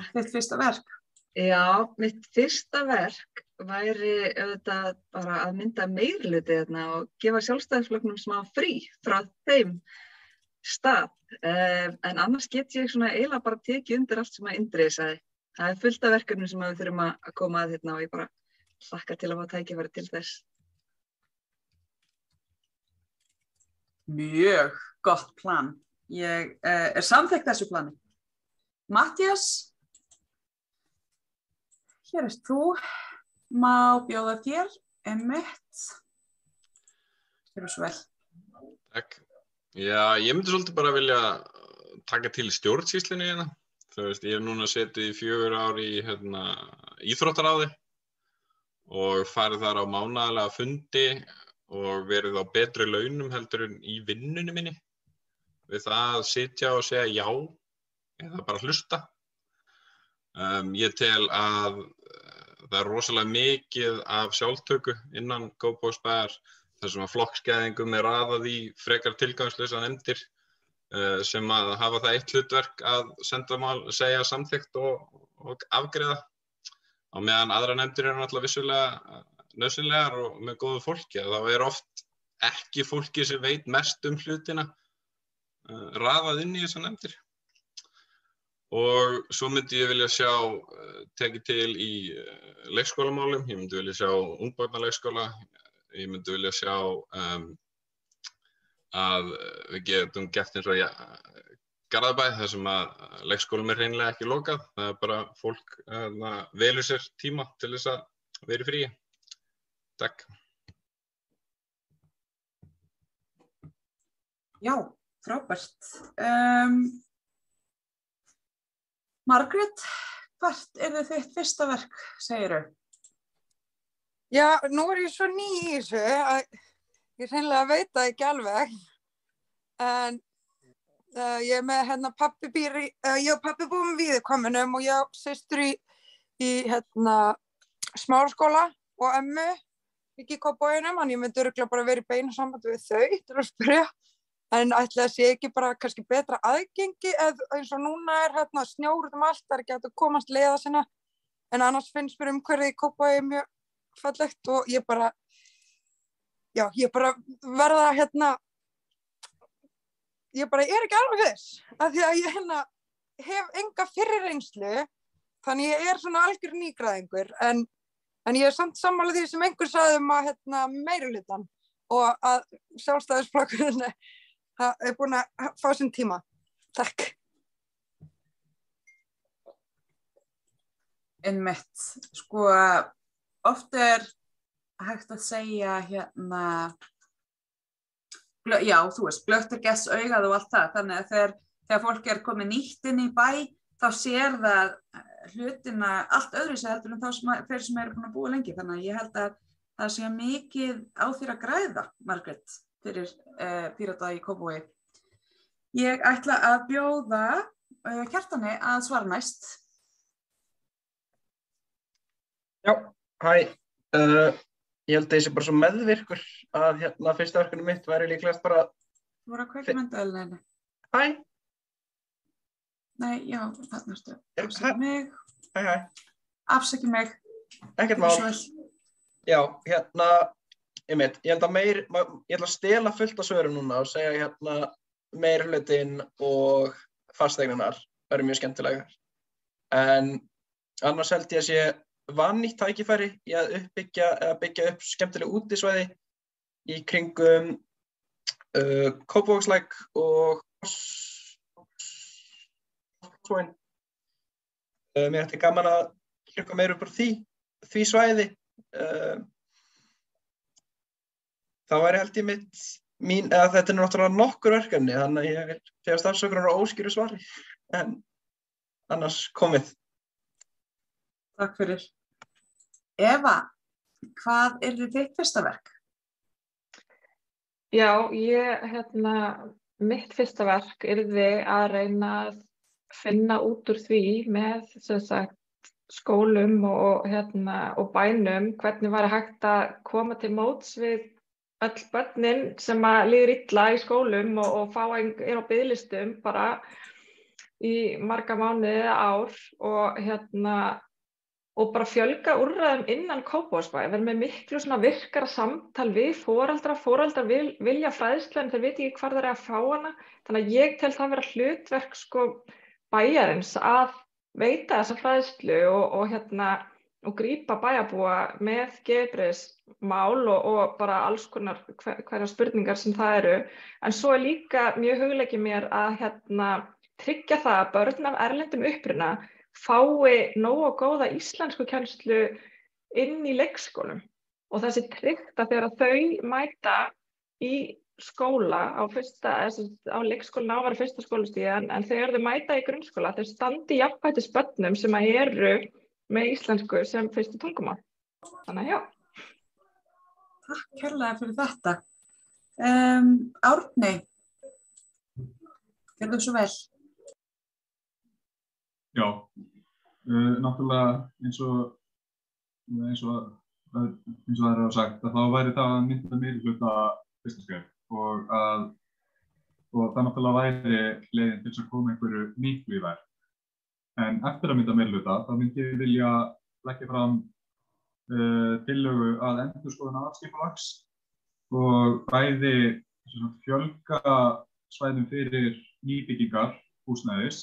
[SPEAKER 1] Þitt fyrsta verk?
[SPEAKER 5] Já, mitt fyrsta verk væri auðvitað bara að mynda meirihluti og gefa Sjálfstæðisflokknum smá frí frá þeim stað. En annars get ég eiginlega bara tekið undir allt sem að Indriði sagði. Það er fullt af verkefnum sem við þurfum að koma að og ég bara hlakka til að fá tækifæri til þess.
[SPEAKER 1] Mjög gott plan. Ég samþykkt þessu plani. Matthías, hér ert þú. Má bjóða þér einmitt. Gjörðu svo vel.
[SPEAKER 6] Takk. Já, ég myndi svolítið bara vilja taka til stjórnsýslunni hérna. Þú veist, ég hef núna setið í 4 ár í íþróttaráði og farið þar á mánaðarlega fundi og verið á betri launum heldur en í vinnunni minni við það að sitja og segja já eða bara hlusta. Ég tel að það er rosalega mikið af sjálftöku innan Kópavogsbæjar þar sem að flokksgæðingum er raðað í frekar tilgangslausa nefndir sem að hafa það eitt hlutverk að senda mál, segja samþykkt og afgreiða. Á meðan aðra nefndir eru náttúrulega vissulega nauðsynlegar og með góðu fólki. Þá er oft ekki fólki sem veit mest hlutina raðað inn í þessar nefndir. Og svo myndi ég vilja sjá tekið til í leikskólamálum, ég myndi vilja sjá ungbarnaleikskóla, ég myndi vilja sjá að við getum gert eins og Garðabæ, þar sem að leikskólum er hreinlega ekki lokað. Það er bara fólk velur sér tíma til þess að vera í fríi. Takk.
[SPEAKER 1] Já, frábært. Margrét, hvert er þitt fyrsta verk, segirðu?
[SPEAKER 7] Já, nú er ég svo ný í þessu að ég hreinlega veit það ekki alveg. En ég er með pabbi ég og pabbi búum í Víðikominum og ég á systur í Smáraskóla og ömmu ekki í Kópavoginum, en ég myndi örugglega bara vera í beinu sambandi við þau til að spyrja. En ætli það sé ekki bara kannski betra aðgengi eins og núna er snjór út allt, það er ekki hægt að komast leiða sinna. En annars finnst mér umhverfið í Kópavogi mjög fallegt og ég bara verða ég bara er ekki alveg viss, af því að ég hef enga fyrri reynslu, þannig ég er svona algjör nýgræðingur, en ég er samt sammála því sem einhver sagði að meirihlutann og að Sjálfstæðisflokkurinn er búin að fá sinn tíma. Takk.
[SPEAKER 1] Einmitt, sko, oft er hægt að segja já, þú veist, blökt er gess augað og allt það, þannig að þegar fólk er komið nýtt inn í bæ, þá sér það hlutina allt öðruvísi heldur en þeir sem eru búin að búa lengi, þannig að ég held að það sé mikið á þér að græða, Margrét, fyrir Pírata í Kópavogi. Ég ætla að bjóða Kjartani að svara næst.
[SPEAKER 8] Já, hæ. Ég held að ég sé bara svo meðvirkur að fyrsta verkefni mitt væri líklegast bara...
[SPEAKER 1] Þú voru að kveikja myndavélinni.
[SPEAKER 8] Hæ.
[SPEAKER 1] Nei, já, þarna ertu. Afsaki mig.
[SPEAKER 8] Hæ.
[SPEAKER 1] Afsaki mig.
[SPEAKER 8] Ekkert mál. Já, ég held að ég ætla að stela fullt af svörum núna og segja meirihlutinn og fasteignanar verður mjög skemmtilegar. En annars held ég að sé vannýtt tækifæri í að byggja upp skemmtileg útisvæði í kringum Kópavogslæk og Fossvogsvoginn. Mér ætti gaman að hlukka meira upp úr því svæði. Það væri held ég þetta er náttúrulega nokkur verkefni, þannig að ég vil fegast afsökunar á óskýru svari, en annars komið.
[SPEAKER 1] Takk fyrir. Eva, hvað yrði þitt fyrsta verk?
[SPEAKER 3] Já, mitt fyrsta verk yrði að reyna að finna út úr því með skólum og bænum hvernig væri hægt að koma til móts við öll börnin sem að líður illa í skólum og fá á biðlistum bara í marga mánuði eða ár og bara fjölga úrræðum innan Kópavogsbæjar, vera með miklu virkara samtal við foreldrar vilja fræðslu en þeir veit ekki hvar þeir að fá hana. Þannig að ég tel það vera hlutverk bæjarins að veita þessa fræðslu og grípa bæjarbúa með geðheilbrigðismál og bara alls konar hverjar spurningar sem það eru. En svo er líka mjög hugleikið mér að tryggja það að börn af erlendum uppruna fái nógu góða íslenskukennslu inn í leikskólum og það sé tryggt að þegar þau mæta í skóla á leikskóla var fyrsta skólastigi en þegar þau mæta í grunnskóla þau standi jafnfætis börnum sem eru með íslensku sem fyrsta tungumál. Þannig já.
[SPEAKER 1] Takk kærlega fyrir þetta. Árni, gerðu svo vel.
[SPEAKER 4] Já, náttúrulega eins og það er að sagt að þá væri það að mynda meirihluta fyrsta skref og það náttúrulega væri leiðin til að koma einhverju nýju í verk. En eftir að mynda meirihluta þá myndi ég vilja leggja fram tillögu að endurskoðun aðalskipulags og bæði fjölga svæðum fyrir nýbyggingar húsnæðis,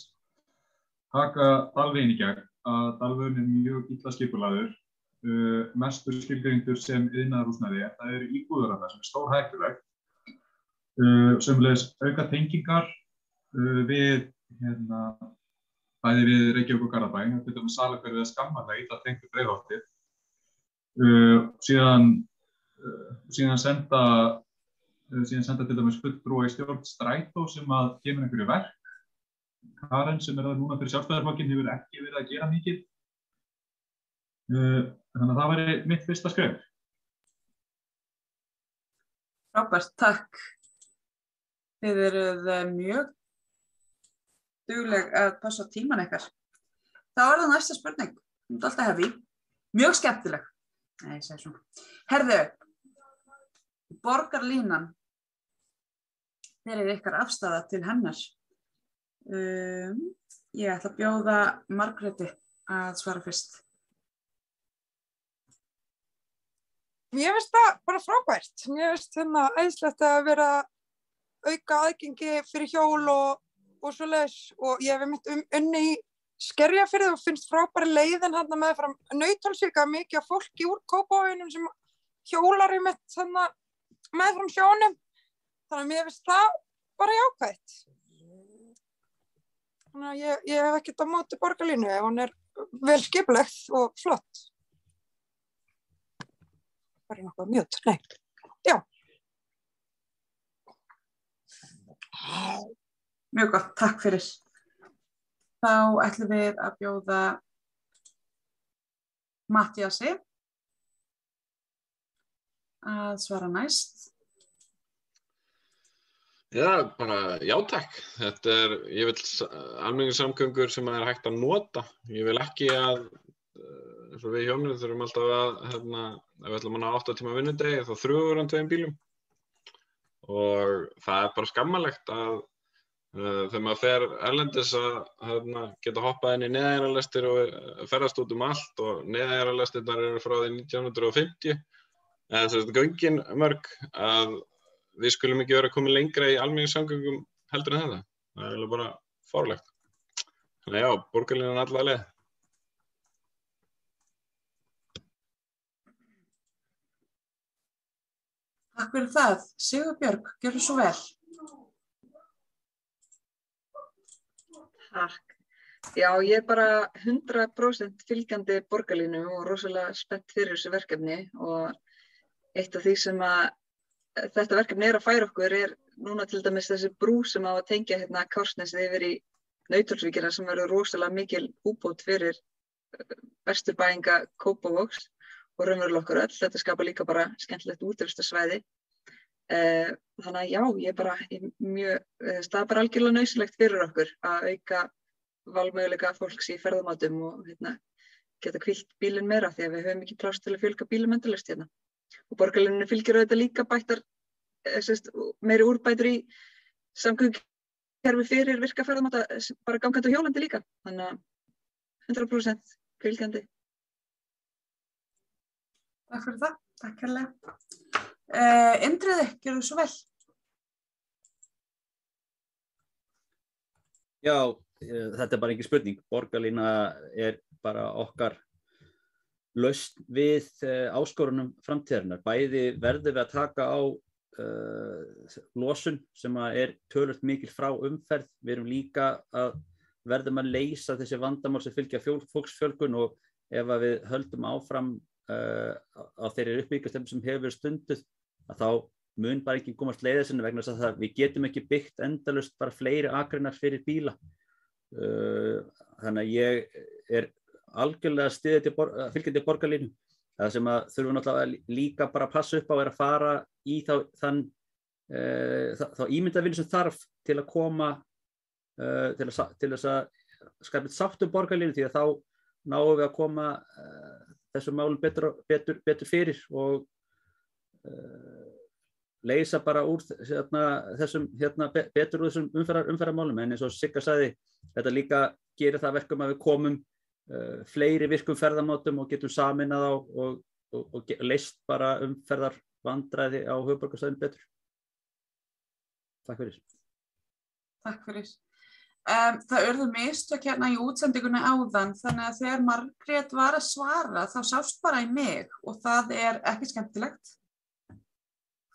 [SPEAKER 4] taka Dalveginn í gegn, að Dalveginn er mjög illa skipulagður, mestur skilgreindur sem iðnaðarhúsnæði, það eru íbúðir af það sem er stórhættulegt, sömuleiðis auka tengingar við bæði við Reykjavík og Garðabæ, til dæmis Salahverfið eða Skammarvegi, það tengdur Breiðholtið, síðan senda til dæmis fulltrúa í stjórn Strætó sem að kemur einhverju verk. Karen sem það núna fyrir Sjálfstæðisflokkinn hefur ekki verið að gera mikið. Þannig að það væri mitt fyrsta skref.
[SPEAKER 1] Frábært, takk. Þið eruð mjög dugleg að passa tíman ykkar. Þá er það næsta spurning. Þú ert alltaf hefi. Mjög skemmtileg. Nei, ég segi svona. Herðu, borgarlínan. Hver er ykkar afstaða til hennar? Ég ætla að bjóða Margréti að svara fyrst.
[SPEAKER 7] Mér finnst það bara frábært. Mér finnst æðislegt að vera auka aðgengi fyrir hjól og svoleiðis og ég hef einmitt unni í Skerjafirði og finnst frábæri leiðin meðfram Nauthólsvík mikið af fólki úr Kópavoginum sem hjólar einmitt meðfram sjónum. Þannig að mér finnst það bara jákvætt. Þannig að ég hef ekkert á móti borgarlínu ef hún er vel skipulögð og flott. Var ég nokkuð mjög? Nei. Já.
[SPEAKER 1] Mjög gott, takk fyrir. Þá ætlum við að bjóða Matthíasi að svara næst.
[SPEAKER 6] Já, bara já takk. Þetta ég vil almenningssamgöngur sem hægt að nota. Ég vil ekki að, eins og við hjónin þurfum alltaf að, ef við ætlum að ná 8 tíma vinnudegi, þá þrjúgur 2 bílum. Og það bara skammalegt að þegar maður fer erlendis að geta hoppað inn í neðanjarðarlestir og ferðast út allt og neðanjarðarlestirnar eru frá því 1950, eða þess að göngin mörg að við skulum ekki vera komin lengra í almenningssamgöngum heldur en þetta. Það eiginlega bara fáránlegt. Þannig já, borgarlínan alla leið.
[SPEAKER 1] Takk fyrir það. Sigurbjörg, gjörðu svo vel.
[SPEAKER 5] Takk. Já, ég bara 100% fylgjandi borgarlínu og rosalega spennt fyrir þessu verkefni og eitt af því sem þetta verkefni að færa okkur núna til dæmis þessi brú sem á að tengja Kársnesið yfir í Nauthólsvíkina sem verður rosalega mikil útbót fyrir vesturbæinga Kópavogs og raunverulega okkur öll. Þetta skapar líka bara skemmtilegt útivistarsvæði. Þannig að já, það er bara algjörlega nauðsynlegt fyrir okkur að auka valmöguleika fólks í ferðamátum og geta hvílt bílinn meira því að við höfum ekki pláss til að fjölga bílum endalaust hérna. Og borgarlínunni fylgir auðvitað líka meiri úrbætur í samgöngukerfi fyrir virka ferðamáta, bara gangandi og hjólandi líka. Þannig að 100% fylgjandi.
[SPEAKER 1] Takk fyrir það. Takk kærlega. Indriði, gjörðu svo vel.
[SPEAKER 2] Já, þetta bara ekki spurning. Borgarlína bara okkar lausn við áskorunum framtíðarinnar. Bæði verðum við að taka á losun sem töluvert mikil frá umferð. Við erum líka að verðum að leysa þessi vandamál sem fylgja fólksfjölgun og ef við höldum áfram á þeirri uppbyggingarstefnu sem hefur verið stunduð að þá mun bara ekki komast leiðir sinni vegna þess að við getum ekki byggt endalaust bara fleiri akreinar fyrir bíla. Þannig að ég algjörlega fylgjandi borgarlínu. Það sem þurfum náttúrulega líka bara að passa upp á að fara í þá ímyndavinnu sem þarf til að koma til þess að skapa sátt borgarlínu því að þá náum við að koma þessum málum betur fyrir og leysa bara úr þessum betur úr þessum umferðarmálum en eins og Sigga sagði þetta líka gerir það verkum að við komum fleiri virkum ferðamátum og getum sameinað á og leyst bara umferðar vandræði á höfuðborgarsvæðinu betur. Takk fyrir.
[SPEAKER 1] Takk fyrir. Það urðu mistök hérna í útsendingunni áðan þannig að þegar Margrét var að svara þá sást bara í mig og það ekki skemmtilegt.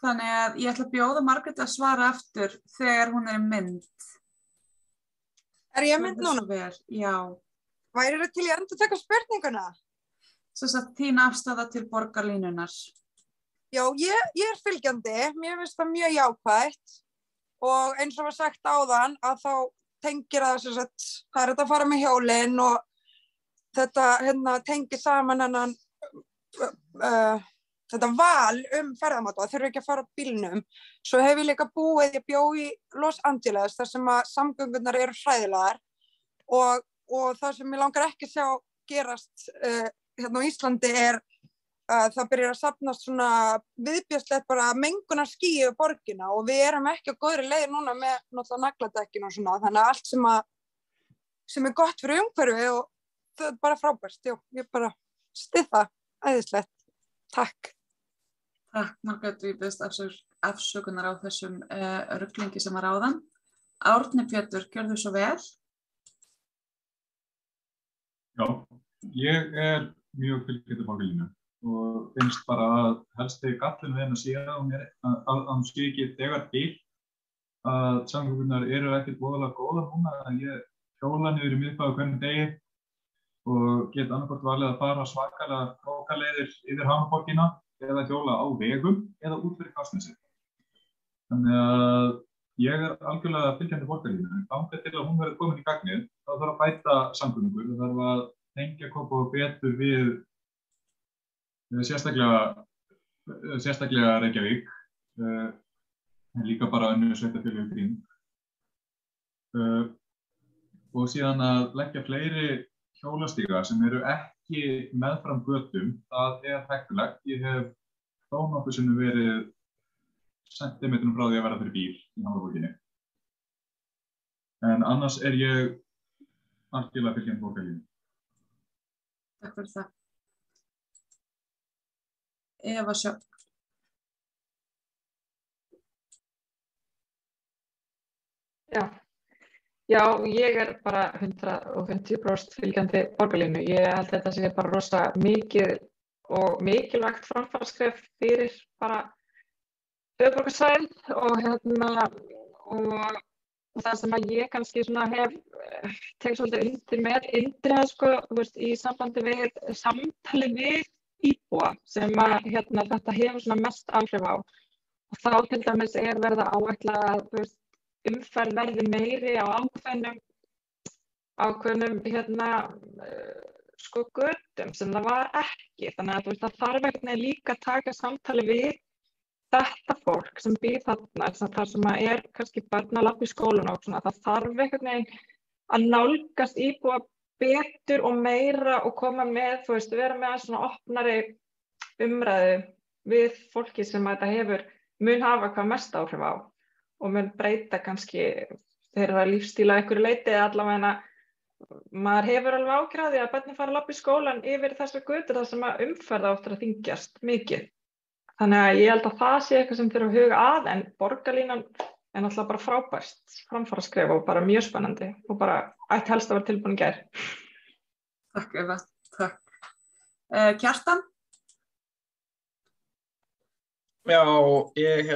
[SPEAKER 1] Þannig að ég ætla að bjóða Margrét að svara aftur þegar hún í mynd.
[SPEAKER 7] Ég mynd núna?
[SPEAKER 1] Já.
[SPEAKER 7] Væri það til í að endurtaka spurninguna?
[SPEAKER 1] Sem sagt, þín afstaða til borgarlínunnar.
[SPEAKER 7] Já, ég fylgjandi. Mér finnst það mjög jákvætt og eins og var sagt áðan að þá tengir það sem sagt, það þetta að fara með hjólinn og þetta tengir saman þetta val ferðamáta, það þurfi ekki að fara á bílnum. Svo hef ég líka ég bjó í Los Angeles þar sem að samgöngunar eru hræðilegar og það sem ég langar ekki að sjá gerast hérna á Íslandi það byrjar að safnast svona viðbjóðslegt bara mengunarský yfir borgina og við erum ekki á góðri leið núna með náttúrulega nagladekkin og svona þannig að allt sem gott fyrir umhverfi og það bara frábært. Já, ég bara styð það, æðislegt. Takk.
[SPEAKER 1] Takk Margrét, við biðst afsökunar á þessum ruglingi sem var áðan. Árni Pétur, gjörðu svo vel.
[SPEAKER 4] Já, ég mjög fylgjandi borgarlínu og finnst bara að helsti gallinn við henni að hann sé ekki þegar bíl að samgöngunar eru ekkert voðalega góðar núna að ég hjóla niður í miðbæ á hverjum degi og get annarkvort valið að fara svakalega krókaleiðir yfir Hamraborgina eða hjóla á vegum eða út fyrir Kársnesið. Þannig að ég algjörlega fylgjandi borgarlínu. Þangað til að hún verði komin í gagnið þá þarf að bæta samgöngur, það þarf að tengja Kópavog betur við sérstaklega Reykjavík en líka bara önnur sveitarfélög í kring. Og síðan að leggja fleiri hjólastíga sem eru ekki meðfram götum, það hættulegt. Ég hef þó nokkuð sinnum verið sentimetrum frá því að vera fyrir bíl í Hamraborginni. En annars ég algjörlega fylgjandi borgarlínu.
[SPEAKER 1] Takk fyrir það. Eva Sjöfn.
[SPEAKER 3] Já, ég bara 150% fylgjandi borgarlínu. Ég held þetta sé bara rosa mikið og mikilvægt framfaraskref fyrir bara höfuðborgarsvæðið og það sem að ég kannski svona hef tekið svolítið undir með það sko, þú veist, í sambandi við samtali við íbúa sem að þetta hefur svona mest áhrif á. Og þá til dæmis verið að áætla að þú veist, umferð verði meiri á ákveðnum sko götum sem það var ekki. Þannig að þú veist, það þarf eitthvað líka að taka samtali við þetta fólk sem býr þarna, þar sem að kannski börn að labba í skólann og svona. Það þarf eitthvað að nálgast íbúa betur og meira og koma með, þú veist, vera með svona opnari umræðu við fólki sem þetta mun hafa hvað mest áhrif á. Og mun breyta kannski þeirra lífstíla einhverju leyti eða allavega maður hefur alveg ákveðið að börnin fara að labba í skólann yfir þessar götur þar sem að umferð áttur að þyngjast mikið. Þannig að ég held að það sé eitthvað sem þurfa að huga að en borgarlínan náttúrulega bara frábært framfaraskref og bara mjög spennandi og bara ætti helst að vera tilbúin í gær.
[SPEAKER 1] Takk Eva, takk. Kjartan?
[SPEAKER 8] Já, ég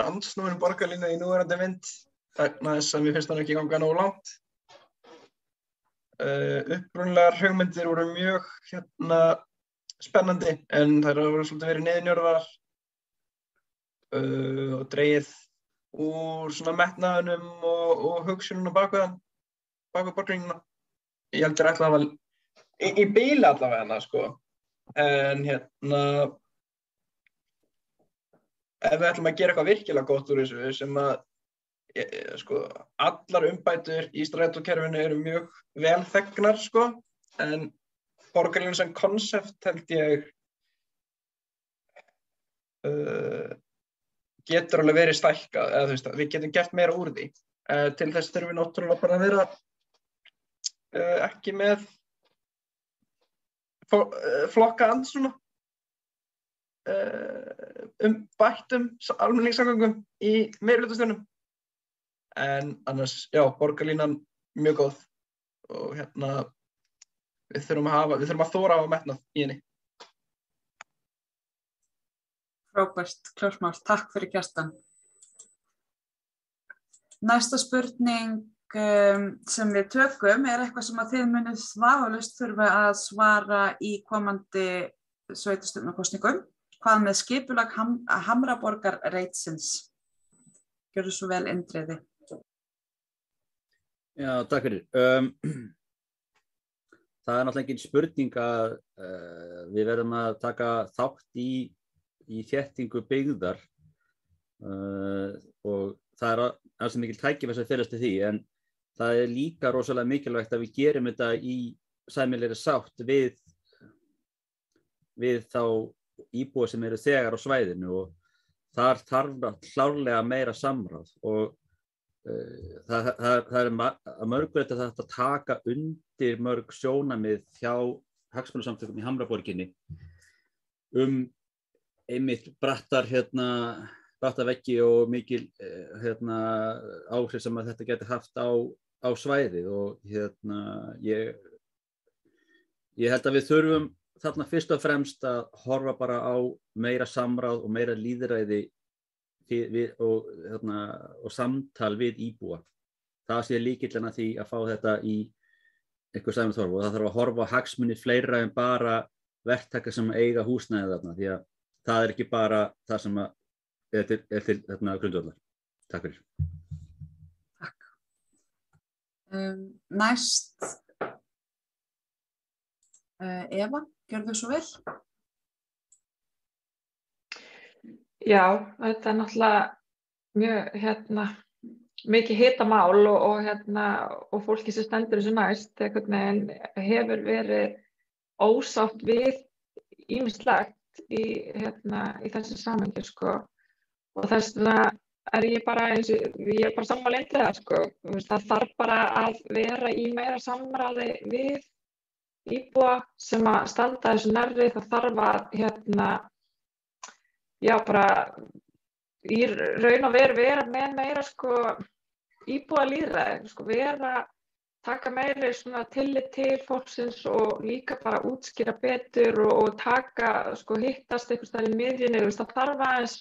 [SPEAKER 8] andsnúinn borgarlínu í núverandi mynd vegna þess að mér finnst það ekki ganga nógu langt. Upprunalegar hugmyndir voru mjög spennandi en þær hafa svolítið verið niðurnjörvaðar og dregið úr svona metnaðinum og hugsunum á bakvið borgarlínuna. Ég heldur ætla að hafa í bíli allavega sko. En ef við ætlum að gera eitthvað virkilega gott úr þessu sem að sko, allar umbætur í strætókerfinu eru mjög vel þegnar sko, en borgarlínan sem konsept held ég getur alveg verið stækkað, eða þú veist við getum gert meira úr því. Til þess þurfum við náttúrulega bara að vera ekki með flokka svona bættum almenningssamgöngum í meirihlutastjórnum. En annars, já, borgarlínan mjög góð og við þurfum að þora á metnað í henni.
[SPEAKER 1] Frábært, klármál. Takk fyrir Kjartan. Næsta spurning sem við tökum eitthvað sem að þið munið vafalaust þurfa að svara í komandi sveitarstjórnarkosningum. Hvað með skipulag Hamraborgarreitsins? Gjörðu svo vel Indriði.
[SPEAKER 2] Já, takk fyrir. Það náttúrulega engin spurning að við verðum að taka þátt í þéttingu byggðar og það alls mikil tækifæri sem felast í því, en það líka rosalega mikilvægt að við gerum þetta í sæmilegri sátt við þá íbúa sem eru þegar á svæðinu og þar þarf klárlega meira samráð og það að mörgu þetta að taka undir mörg sjónarmið hjá hagsmunasamtökum í Hamraborginni einmitt brattar veggi og mikil áhrif sem að þetta geti haft á svæðið og ég held að við þurfum þarna fyrst og fremst að horfa bara á meira samráð og meira lýðræði og samtal við íbúa. Það sé lykillinn að því að fá þetta í eitthvað sæmilegt horf og það þarf að horfa á hagsmuni fleira en bara verktaka sem eiga húsnæði þarna því að það ekki bara það sem er til grundvallar. Takk fyrir.
[SPEAKER 1] Takk. Næst Eva, gjörðu svo vel.
[SPEAKER 3] Já, þetta náttúrulega mjög mikið hitamál og fólki sem stendur þessu næst einhvern veginn hefur verið ósátt við ýmislegt í þessu samhengi sko. Og þess vegna ég bara sammála einhliða sko. Það þarf bara að vera í meira samráði við íbúa sem að standa þessu nærri. Það þarf að bara í raun og veru vera með meira sko íbúalýðræði, sko taka meiri svona tillit til fólksins og líka bara útskýra betur og taka sko hittast einhvers staðar í miðjunni, það þarf aðeins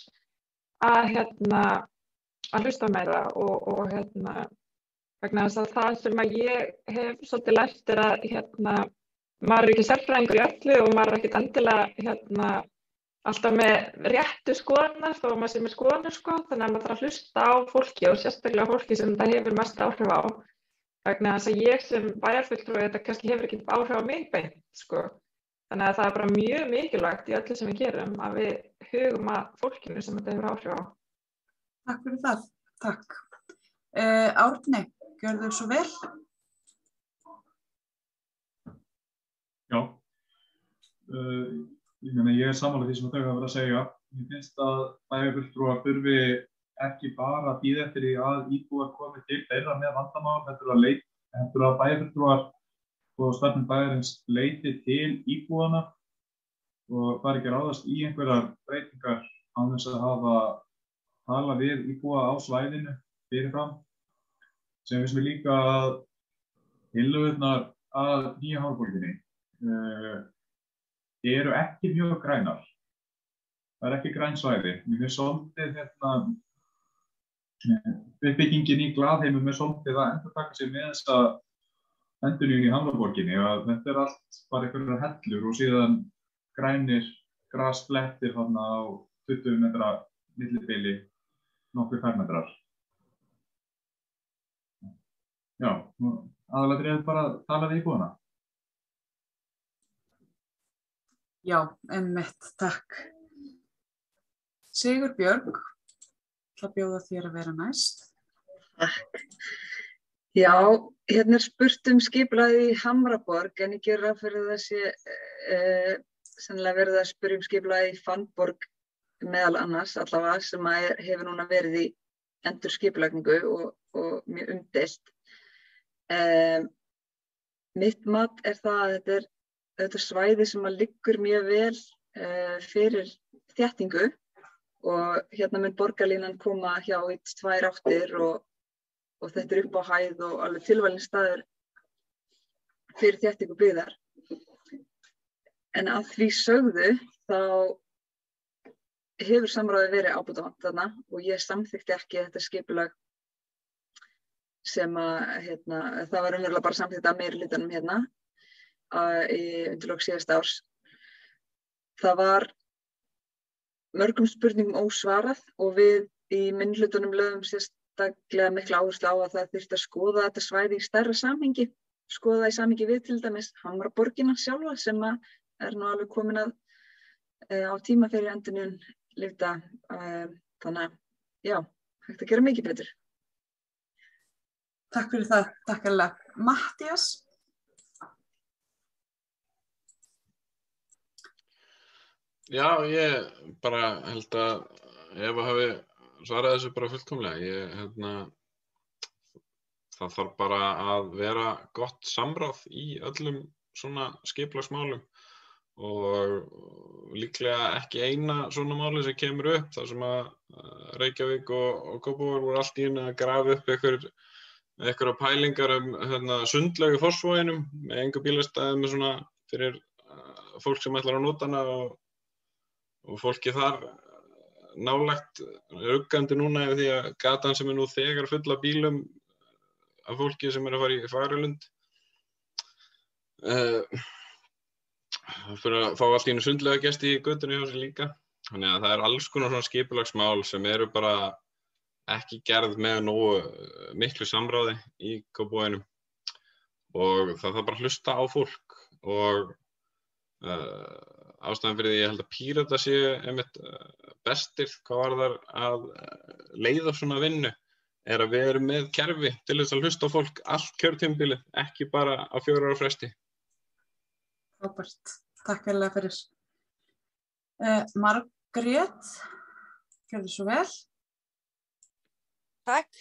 [SPEAKER 3] að hlusta meira og vegna þess að það sem að ég hef svolítið lært að maður ekki sérfræðingur í öllu og maður ekkert endilega alltaf með réttu skoðunar þó maður sé með skoðunar sko, þannig að maður þarf að hlusta á fólki og sérstaklega fólki sem það hefur mest áhrif á. Vegna þess að ég sem bæjarfulltrúi þetta kannski hefur ekki áhrif á mig beint sko. Þannig að það er bara mjög mikilvægt í öllu sem við gerum að við hugum að fólkinu sem þetta hefur áhrif á.
[SPEAKER 1] Takk fyrir það. Takk. Árni, gjörðu svo vel.
[SPEAKER 4] Já. Ég sammála því sem þau hafa verið að segja. Mér finnst að bæjarfulltrúar þurfi ekki bara að bíða eftir því að íbúar komi til þeirra með vandamál, heldur að bæjarfulltrúar og stefnum bæjarins leiti til íbúana og fari ekki að ráðast í einhverjar breytingar án þess að hafa talað við íbúa á svæðinu fyrirfram. Sem finnst mér líka að tillögurnar að nýja hálfborginni eru ekki mjög grænar. Það ekki græn svæði. Mér finnst svolítið uppbyggingin í Glaðheimum svolítið að endurtaka sig með þessa endurnýjun í Hamraborginni. Þetta allt bara einhverjar hellur og síðan grænir grasblettir þarna á 20 metra millibili, nokkur fermetrar. Já, aðalatriðið bara að tala við íbúana.
[SPEAKER 1] Já, einmitt, takk. Sigurbjörg, ætla að bjóða þér að vera næst.
[SPEAKER 5] Takk. Já, hérna spurt skipulagið í Hamraborg, en ég geri ráð fyrir þessi sennilega verið að spyrja skipulagið í Fannborg meðal annars, allavega, sem hefur núna verið í endurskipulagningu og mjög umdeilt. Mitt mat það að þetta er svæði sem liggur mjög vel fyrir þéttingu og hérna mun borgarlínan koma hjá í 2 áttir og þetta upp á hæð og alveg tilvalinn staður fyrir þéttingu byggðar. En að því sögðu þá hefur samráðið verið ábótavant þarna og ég samþykkti ekki þetta skipulag sem það var raunverulega bara samþykkt af meirihlutanum hérna í undirlok síðasta árs. Það var mörgum spurningum ósvarað og við í minnihlutanum lögðum sérstaklega mikla áherslu á að það þyrfti að skoða þetta svæði í stærra samhengi, skoða það í samhengi við til dæmis Hamraborgina sjálfa sem nú alveg komin á tíma fyrir endurnýjun lyfta. Þannig að já, hægt að gera mikið betur.
[SPEAKER 1] Takk fyrir það, takk alveg. Matthías?
[SPEAKER 6] Já, ég bara held að Eva hafi svarað þessu bara fullkomlega. Það þarf bara að vera gott samráð í öllum svona skipulagsmálum og líklega ekki eina svona máli sem kemur upp þar sem að Reykjavík og Kópavogur voru allt í einu að grafa upp einhverjar pælingar sundlaug í Fossvoginum með engu bílastæði með svona fyrir fólk sem ætlar að nota hana og fólki þar nálægt ruggandi núna yfir því að gatan sem nú þegar full af bílum af fólki sem að fara í Fagralund fyrir að fá allt í einu sundlega gesti í götunni hjá sér líka. Þannig að það alls konar svona skipulagsmál sem eru bara ekki gerð með nógu miklu samráði í Kópavoginum og það þarf bara að hlusta á fólk og ástæðan fyrir því ég held að Pírata séu einmitt bestir hvað varðar að leiða svona vinnu er að við erum með kerfi til þess að hlusta á fólk allt kjörtímabilið, ekki bara á 4 ára fresti.
[SPEAKER 1] Frábært, takk hérlega fyrir. Margrét, gjörðu svo vel.
[SPEAKER 7] Takk.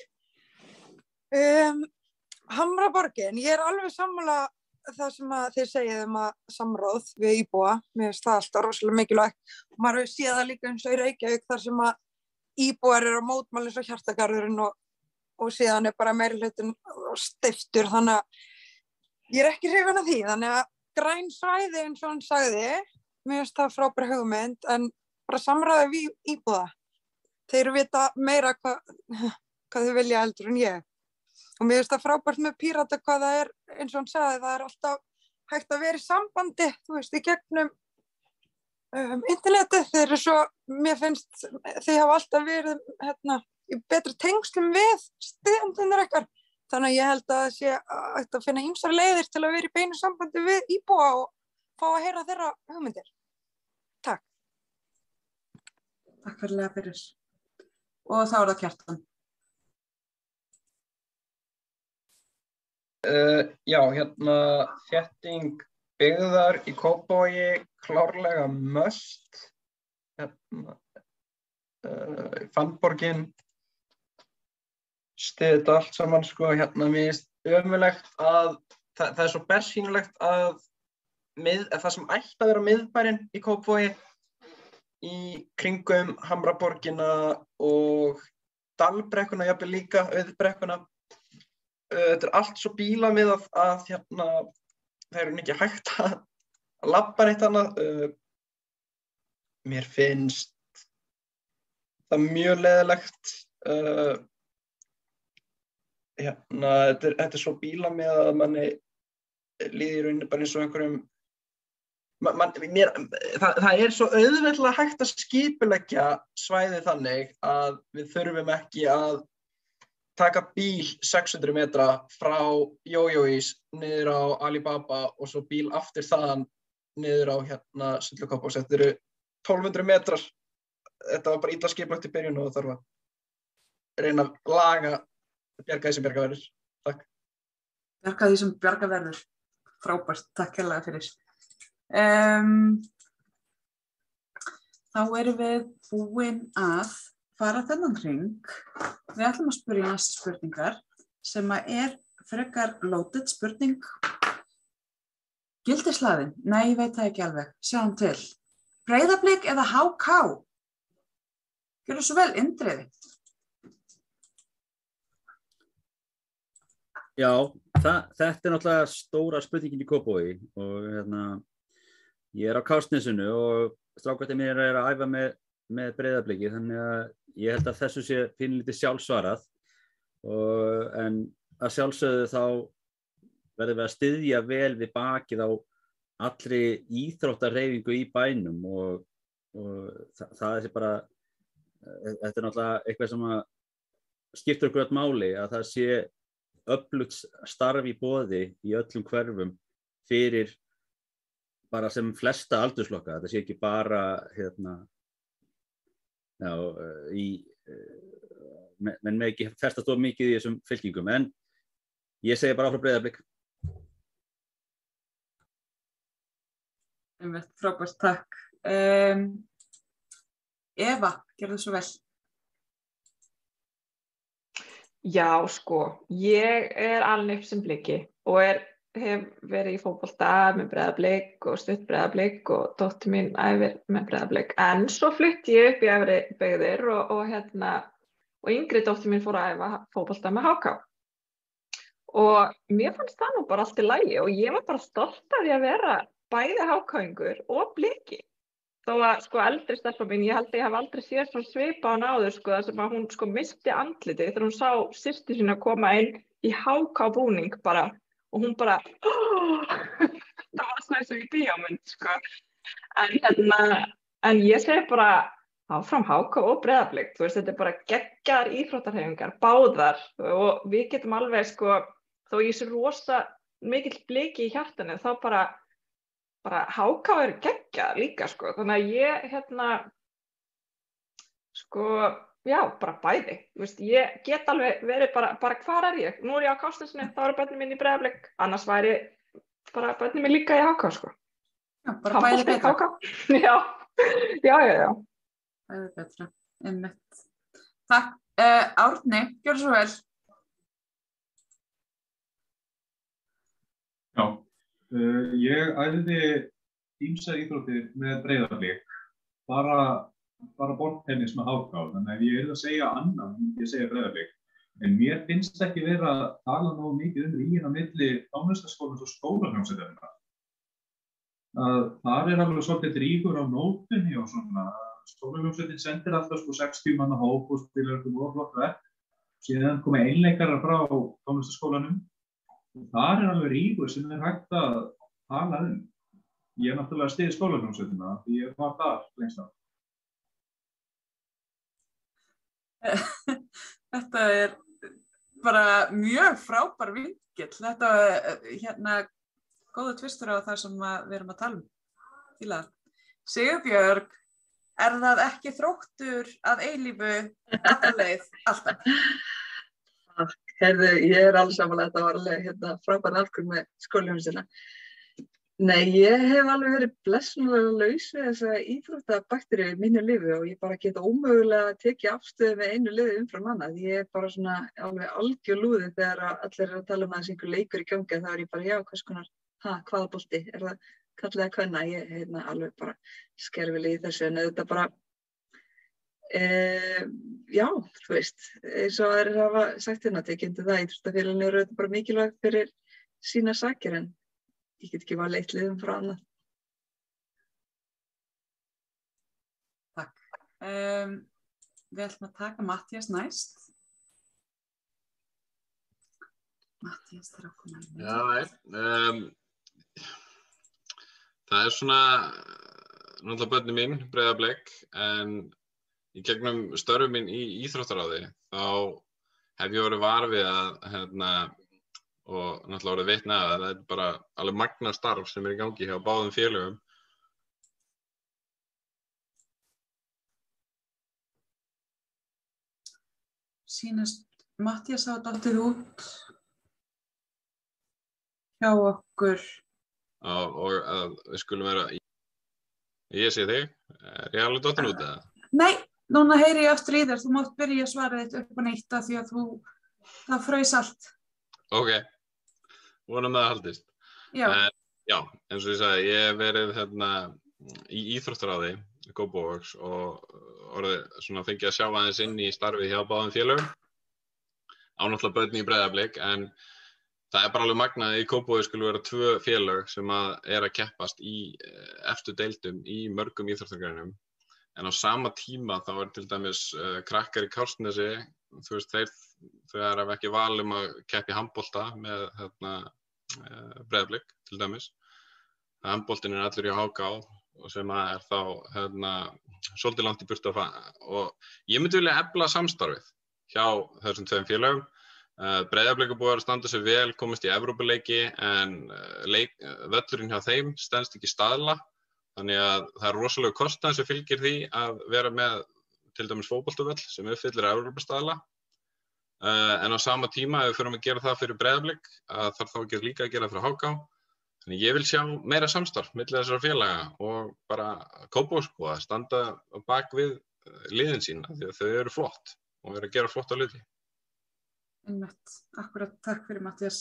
[SPEAKER 7] Hamraborgin, ég alveg sammála það sem að þið segið að samráð við íbúa, mér finnst það alltaf rosalega mikilvægt. Maður hefur séð það líka eins og í Reykjavík þar sem að íbúar eru á mótmæli eins og Hjartagarðurinn og síðan bara meirihlutinn steyptur, þannig að ég ekki hrifin af því, þannig að græn svæði eins og hann sagði, mér finnst það frábær hugmynd, en bara samræði við íbúa. Þeir vita meira hvað þau vilja heldur en ég. Og mér finnst það frábært með Pírata hvað það eins og hann sagði, það alltaf hægt að vera í sambandi, þú veist, í gegnum internetið. Þeir eru svo, mér finnst, þeir hafa alltaf verið í betri tengslum við styðjendurnir ykkar. Þannig að ég held að það sé að finna ýmsar leiðir til að vera í beinu sambandi við íbúa og fá að heyra þeirra hugmyndir. Takk.
[SPEAKER 1] Takk fyrir. Og þá það Kjartan.
[SPEAKER 8] Já, þétting byggðar í Kópavogi, klárlega must. Fannborgin styður þetta allt saman, sko, mér finnst ömurlegt að það svo bersýnilegt að það sem ætti að vera miðbærinn í Kópavogi í kringum Hamraborgina og Dalbrekkuna, jafnvel líka Auðbrekkuna. Þetta allt svo bílamiðað að það eru ekki hægt að labba neitt annað. Mér finnst það mjög leiðilegt. Þetta svo bílamiðað að manni líður í rauninni bara eins og einhverjum það svo auðveldlega hægt að skipuleggja svæði þannig að við þurfum ekki að taka bíl 600 metra frá Jójós niður á Alibaba og svo bíl aftur þaðan niður á Sullukoppás. Þetta eru 1200 metrar. Þetta var bara illa skipulagt í byrjun og þarf að reyna að laga bjarga því sem bjarga verður. Takk.
[SPEAKER 1] Bjarga því sem bjarga verður. Frábært, takk hérlega fyrir. Þá erum við búin að fara þennan hring. Við ætlum að spyrja næstu spurningar sem frekar loaded spurning. Gildislaðin? Nei, ég veit það ekki alveg. Sjáum til. Breiðablik eða HK? Gjörðu svo vel, Indriði.
[SPEAKER 2] Já, þetta náttúrulega stóra spurningin í Kópavogi og ég á Kársnesinu og strákarnir mér að æfa með Breiðabliki, þannig að ég held að þessu sé pínlítið sjálfsvarað en að sjálfsögðu þá verðum við að styðja vel við bakið á allri íþróttahreyfingu í bænum og það er bara, þetta er náttúrulega eitthvað sem að skiptir okkur öll máli að það sé öflugt starf í boði í öllum hverfum fyrir bara sem flesta aldursflokka. Þetta sé ekki bara menn með ekki festast of mikið í þessum fylkingum, en ég segi bara áfram Breiðablik.
[SPEAKER 1] Frábært, takk. Eva, gerðu svo vel.
[SPEAKER 3] Já, sko, ég alin upp sem Bliki og hef verið í fótbolta með Breiðablik og stutt Breiðablik og dóttir mín æfir með Breiðablik. En svo flutti ég upp í efri byggðir og yngri dóttir mín fór að æfa fótbolta með HK. Og mér fannst það nú bara allt í lagi og ég var bara stolt af því að vera bæði HK-ingur og Bliki. Þó að sko eldri stelpa mín, ég held að ég hef aldrei séð svona svipa á hana áður sko, þar sem að hún sko missti andlitið þegar hún sá systur sína koma inn í HK-búning bara og hún bara, það var svona eins og í bíómynd sko. En ég segi bara áfram HK og Breiðablik, þú veist, þetta bara geggjaðar íþróttahreyfingar, báðar og við getum alveg sko, þó ég sé rosa mikill Bliki í hjartanu, þá bara bara HK geggjað líka, sko. Þannig að ég, sko, já, bara bæði. Þú veist, ég get alveg verið bara hvar ég? Nú ég á Kársnesinu, þá börnin mín í Breiðablik, annars væri bara börnin mín líka í HK, sko.
[SPEAKER 1] Já, bara bæði betra.
[SPEAKER 3] HK. Já.
[SPEAKER 1] Bæði betra, einmitt. Takk. Árni, gjörðu svo vel.
[SPEAKER 4] Já, ég æfði ýmsar íþróttir með Breiðablik, bara borðtennis með HK, þannig að ég að segja annað, ég segja Breiðablik. En mér finnst ekki vera að tala nógu mikið ríginn á milli tónlistarskólans og skólahljómsveitarinnar. Þar alveg svolítið ríkur á nótunni og svona. Skólahljómsveitin sendir alltaf 60 manna hóp og spilar og flott verk. Síðan koma einleikarar frá tónlistarskólanum. Þar alveg ríkur sem hægt að tala Ég náttúrulega styð skólahljómsveitina því ég var þar lengst af.
[SPEAKER 1] Þetta bara mjög frábær vinkill. Þetta góða tvistur á það sem við erum að tala um. Sigurbjörg, það ekki Þróttur að eilífu alla leið alltaf?
[SPEAKER 5] Heyrðu, ég alveg samanlega, þetta var alveg frábær nálgun með skólahljómsveitina. Nei, ég hef alveg verið blessunlega laus við þessa íþróttabakteríu í mínu lífi og ég bara get ómögulega tekið afstöðu með einu liði umfram annað. Ég bara svona alveg algjör lúði þegar allir að tala um að þessi einhver leikur í gangi, þá ég bara, já, hvers konar, hvaða bolti, það kallaði kvenna? Ég alveg bara skelfileg í þessu, en þetta bara, já, þú veist, eins og aðrir hafa sagt tekið undir það, íþróttafélaginu eru þetta bara mikilvægt fyrir sína sakir, en ég get ekki valið eitt liðum frá annað.
[SPEAKER 1] Takk. Við ætlum að taka Matthías næst. Matthías þarf að koma inn.
[SPEAKER 6] Já, það svona, náttúrulega börnin mín, Breiðablik, en í gegnum störfum mín í íþróttaráði, þá hef ég verið var við að, og náttúrulega orðið vitni að það bara alveg magna starf sem í gangi hjá báðum félögum.
[SPEAKER 1] Sýnast Matthías hafa dottið út hjá okkur.
[SPEAKER 6] Og við skulum vera ég sé þig, ég alveg dottin út eða?
[SPEAKER 1] Nei, núna heyri ég aftur í þér, þú mátt byrja að svara þitt upp og neitt af því að það fraus allt.
[SPEAKER 6] Ok. Vonum það haldist.
[SPEAKER 1] Já.
[SPEAKER 6] Já, eins og ég sagði, ég hef verið í íþróttaráði í Kópavogs og fengið að sjá aðeins inn í starfi hjá báðum félögum. Náttúrulega börn í Breiðablik, en það bara alveg magnað í Kópavogi skulu vera 2 félög sem að keppast í efstu deildum í mörgum íþróttagreinum. En á sama tíma þá til dæmis krakkar í Kársnesi, þú veist, þeir hafa ekki val að keppa í handbolta með Breiðablik til dæmis. Handboltinn allur í HK og sem þá svolítið langt í burtu og ég myndi vilja efla samstarfið hjá þessum 2 félögum. Breiðablik búið að standa sig vel, komist í Evrópuleiki en völlurinn hjá þeim stenst ekki staðla. Þannig að það rosalega kostnað sem fylgir því að vera með til dæmis fótboltavöll sem uppfyllir Evrópustaðla. En á sama tíma ef við förum að gera það fyrir Breiðablik, þarf þá ekki líka að gera fyrir HK. Þannig ég vil sjá meira samstarf milli þessara félaga og bara Kópavogs að standa á bak við liðin sína því að þau eru flott og eru að gera flotta hluti.
[SPEAKER 1] Einmitt, akkurat, takk fyrir Matthías.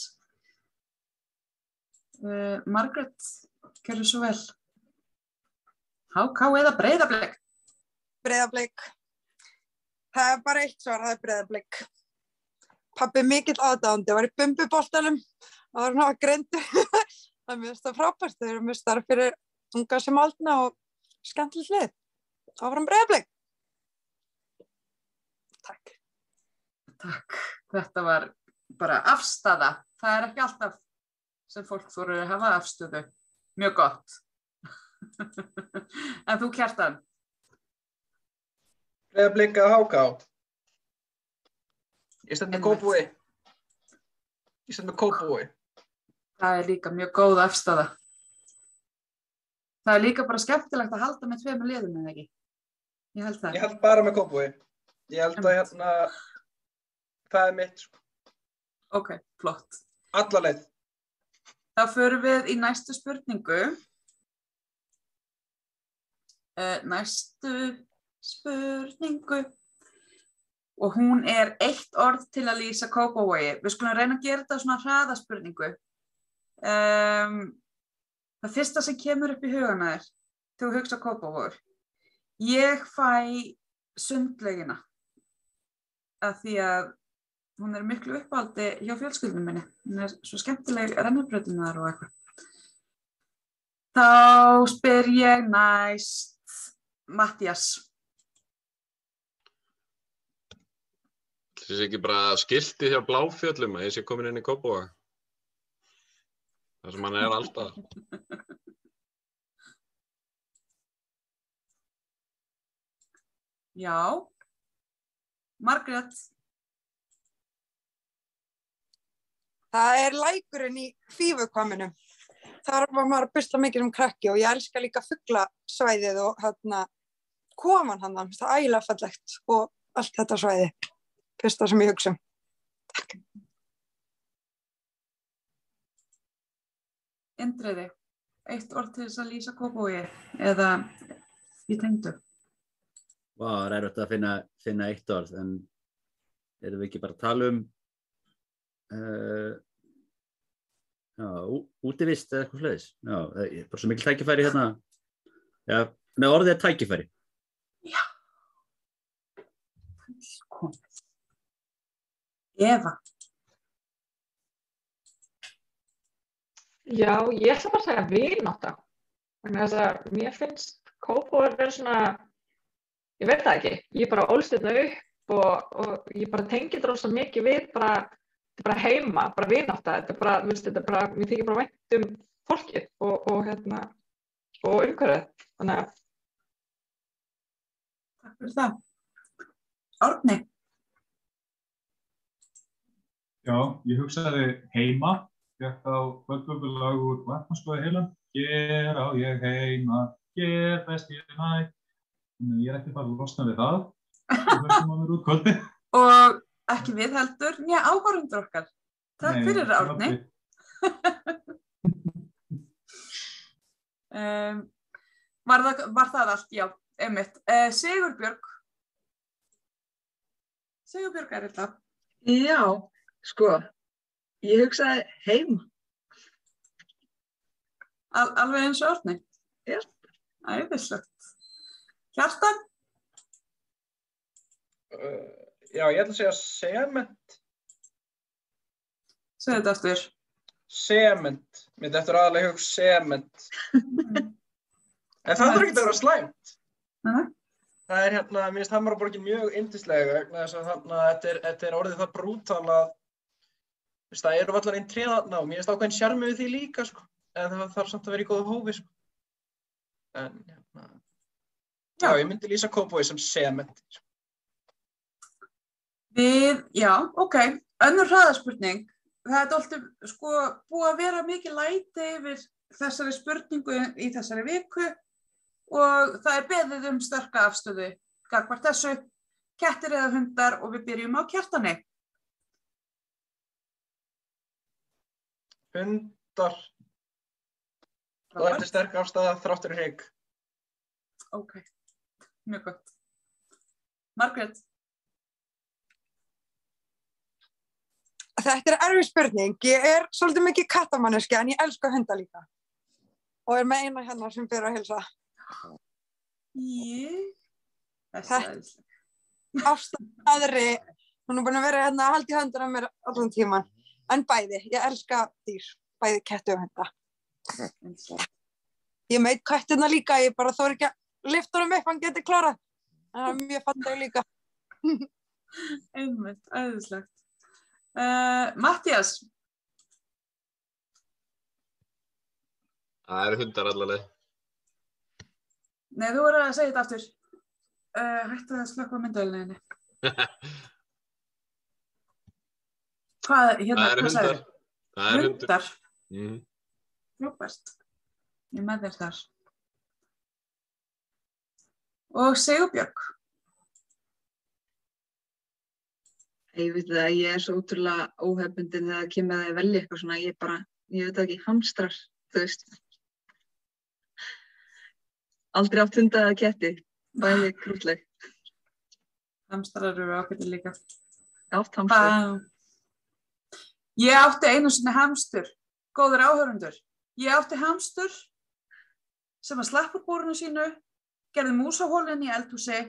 [SPEAKER 1] Margrét, gjörðu svo vel. HK eða Breiðablik?
[SPEAKER 7] Breiðablik. Það bara eitt svar, það Breiðablik. Pabbi mikill aðdáandi, var í bumbuboltanum og það var greindur. Það er mjög frábært, þau eru mjög starf fyrir unga sem aldna og skemmtilegt lið. Áfram Breiðablik. Takk.
[SPEAKER 1] Takk. Þetta var bara afstaða. Það ekki alltaf sem fólk þorir að hafa afstöðu. Mjög gott. En þú, Kjartan?
[SPEAKER 8] Breiðablik að HK. Ég stend með Kópavogi.
[SPEAKER 1] Það líka mjög góð afstaða. Það líka bara skemmtilegt að halda með 2 liðum, eða ekki? Ég held það.
[SPEAKER 8] Ég held bara með Kópavogi. Ég held að það mitt, sko.
[SPEAKER 1] Ok, flott.
[SPEAKER 8] Alla leið.
[SPEAKER 1] Þá förum við í næstu spurningu. Og hún eitt orð til að lýsa Kópavogi. Við skulum reyna að gera þetta svona hraðaspurningu. Það fyrsta sem kemur upp í hugana þér þegar þú hugsa Kópavogur. Ég fæ sundlaugina af því að hún miklu uppáldi hjá fjölskyldunum minni. Hún svo skemmtileg rennibrautirnar og eitthvað. Þá spyr ég næst Matthías.
[SPEAKER 6] Það ekki bara skilti hjá Bláfjöllum að ég sé komin inn í Kópavog. Það sem hann alltaf.
[SPEAKER 1] Já. Margrét.
[SPEAKER 7] Það lækurinn í Fífuhvamminu. Þar var maður að busla mikið krakki og ég elska líka fuglasvæðið og kofan hann. Það er ægilega fallegt og allt þetta svæði. Fyrsta sem ég hugsa. Takk.
[SPEAKER 1] Indriði, eitt orð til þess að lýsa Kópavogi eða í tengdu?
[SPEAKER 2] Vá, það erfitt að finna eitt orð, en erum við ekki bara að tala útivist eða eitthvað svoleiðis? Já, bara svo mikil tækifæri hérna. Já, orðið tækifæri.
[SPEAKER 1] Já. Eva.
[SPEAKER 3] Já, ég ætla bara að segja vinátta. Þannig að mér finnst Kópavogur vera svona, ég veit það ekki, ég bara ólst þetta upp og ég bara tengi þetta rosa mikið við þetta er bara heima, bara vinátta, mér þykir bara vænt fólkið og umhverfið. Þannig að.
[SPEAKER 1] Takk fyrir það. Árni.
[SPEAKER 4] Já, ég hugsaði heima. Fékk á kvöldvöggulag úr vatnaskoði heilan. Hér á ég heima, hér best ég næ. Þannig ég ekki bara að losna við það. Og höfum að vera út kvöldi.
[SPEAKER 1] Og ekki við heldur, áhorfundur okkar. Takk fyrir Árni. Var það allt? Já, einmitt. Sigurbjörg. Sigurbjörg þetta.
[SPEAKER 5] Já, sko. Ég hugsaði heima.
[SPEAKER 1] Alveg eins og Árni?
[SPEAKER 5] Já.
[SPEAKER 1] Æðislegt. Kjartan?
[SPEAKER 8] Já, ég ætla að segja sement.
[SPEAKER 1] Segðu þetta aftur.
[SPEAKER 8] Sement. Mér eftir aðalega hugsa sement. En það þarf ekki að vera slæmt. Það mér finnst Hamraborgin mjög yndislega vegna þess að þetta orðið það brútal að það eru allar einn tréð þarna og mér finnst ákveðin sjarmi við því líka, sko. En það þarf samt að vera í góðu hófi, sko. En, já, ég myndi lýsa Kópavogi sem sement.
[SPEAKER 1] Já, ok. Önnur hraðaspurning. Það alltaf, sko, búið að vera mikið læti yfir þessari spurningu í þessari viku og það beðið sterka afstöðu gagnvart þessu, kettir eða hundar og við byrjum á Kjartani.
[SPEAKER 8] Hundar. Og þetta er sterk afstæða þráttur í hrygg.
[SPEAKER 1] Ok, mjög gott. Margrét.
[SPEAKER 7] Þetta er erfið spurning. Ég svolítið mikið kattamanneskja en ég elska hunda líka. Og með eina hérna sem fyrir að hilsa.
[SPEAKER 1] Þetta
[SPEAKER 7] ástæðri, hún búin að vera hérna að halda í höndina á mér allan tíman. En bæði, ég elska dýr, bæði ketti og hunda. Ég meit kettina líka, ég bara þori ekki að lyfta honum upp, hann geti klárað. En það mjög falleg líka.
[SPEAKER 1] Einmitt, æðislegt. Matthías.
[SPEAKER 6] Það hundar allavega.
[SPEAKER 1] Nei, þú voru að segja þetta aftur. Hættu að slökkva myndavélinni. Hvað sagði?
[SPEAKER 6] Það hundar.
[SPEAKER 1] Frábært. Ég með þér þar. Og Sigurbjörg.
[SPEAKER 5] Ég veit það, ég er svo ótrúlega óhefbundin þegar það kemur að ég velja eitthvað svona, ég veit ekki, hamstrar, þú veist. Aldrei átt hunda eða ketti, bæði krútleg.
[SPEAKER 1] Hamstrar eru ágættir líka.
[SPEAKER 5] Átt hamstur.
[SPEAKER 1] Ég átti einu sinni hamstur, góður áhörundur. Ég átti hamstur sem að slapp úr búrinu sínu, gerði músahólinn í eldhúsi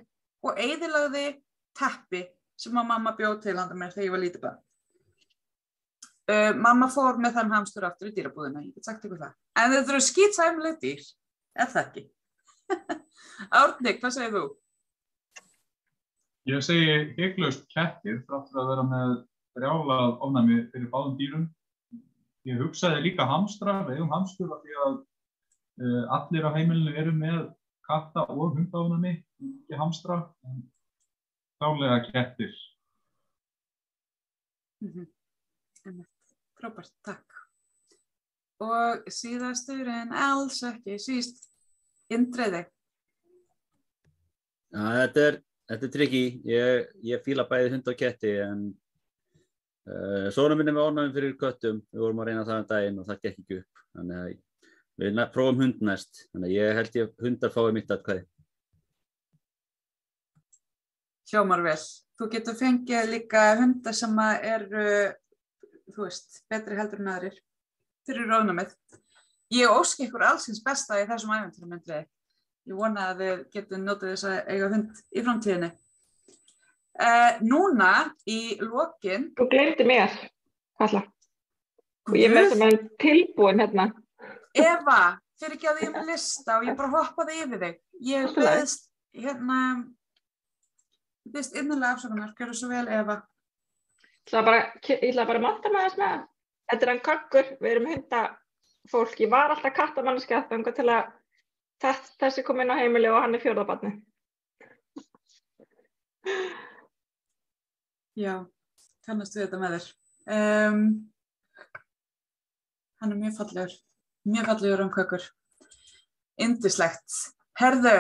[SPEAKER 1] og eyðilagði teppi sem að mamma bjóð til handa mér þegar ég var lítið barn. Mamma fór með þann hamstur aftur í dýrabúðina, ég get sagt ykkur það. En þetta eru skítsæmileg dýr, það ekki? Árni, hvað segir þú?
[SPEAKER 4] Ég segi hygglust kettir, þrátt að vera með brjálað ofnæmi fyrir báðum dýrum. Ég hugsaði líka hamstra, við eigum hamstur af því að allir á heimilinu eru með katta og hundaofnæmi, ekki hamstra. Klálega kettir.
[SPEAKER 1] Frábært, takk. Og síðastur en alls ekki síst, Indriði.
[SPEAKER 2] Já, þetta er tricky. Ég fíla bæði hund og ketti, en sonur minn er með ofnæmi fyrir köttum. Við vorum að reyna það daginn og það gekk ekki upp. Þannig að við prófum hund næst. Þannig að ég held hundar fái mitt atkvæði.
[SPEAKER 1] Hljómar vel. Þú getur fengið líka hundar sem eru, þú veist, betri heldur en aðrir fyrir ofnæmið. Ég óska ykkur allsins besta í þessum ævintýrum, Indriði. Ég vona að við getum notið þess að eiga hund í framtíðinni. Núna í lokin...
[SPEAKER 3] Þú gleymdi mér, Halla. Ég er með tilbúin hérna.
[SPEAKER 1] Eva, fyrir ekki að ég með lista og ég bara hoppaði yfir þig. Ég beðist innilega afsökunar, gjörðu svo vel, Eva.
[SPEAKER 3] Ég ætla bara að monta með þess með það. Þetta er hann Köggur, við erum hundafólk. Ég var alltaf kattamanneskja þangað til að þessi kom inn á heimili og hann er 4. barni.
[SPEAKER 1] Já, kannast við þetta með þér. Hann er mjög fallegur hann Köggur. Yndislegt. Herðu,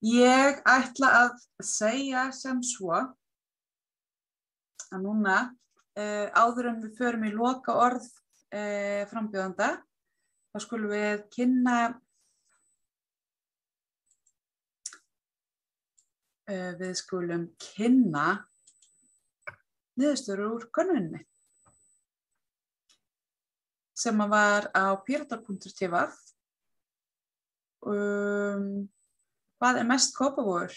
[SPEAKER 1] ég ætla að segja sem svo að núna áður en við förum í loka orð frambjóðanda, þá skulum við kynna niðurstöður úr könnuninni sem var á piratar.tv. Hvað er mest Kópavogur?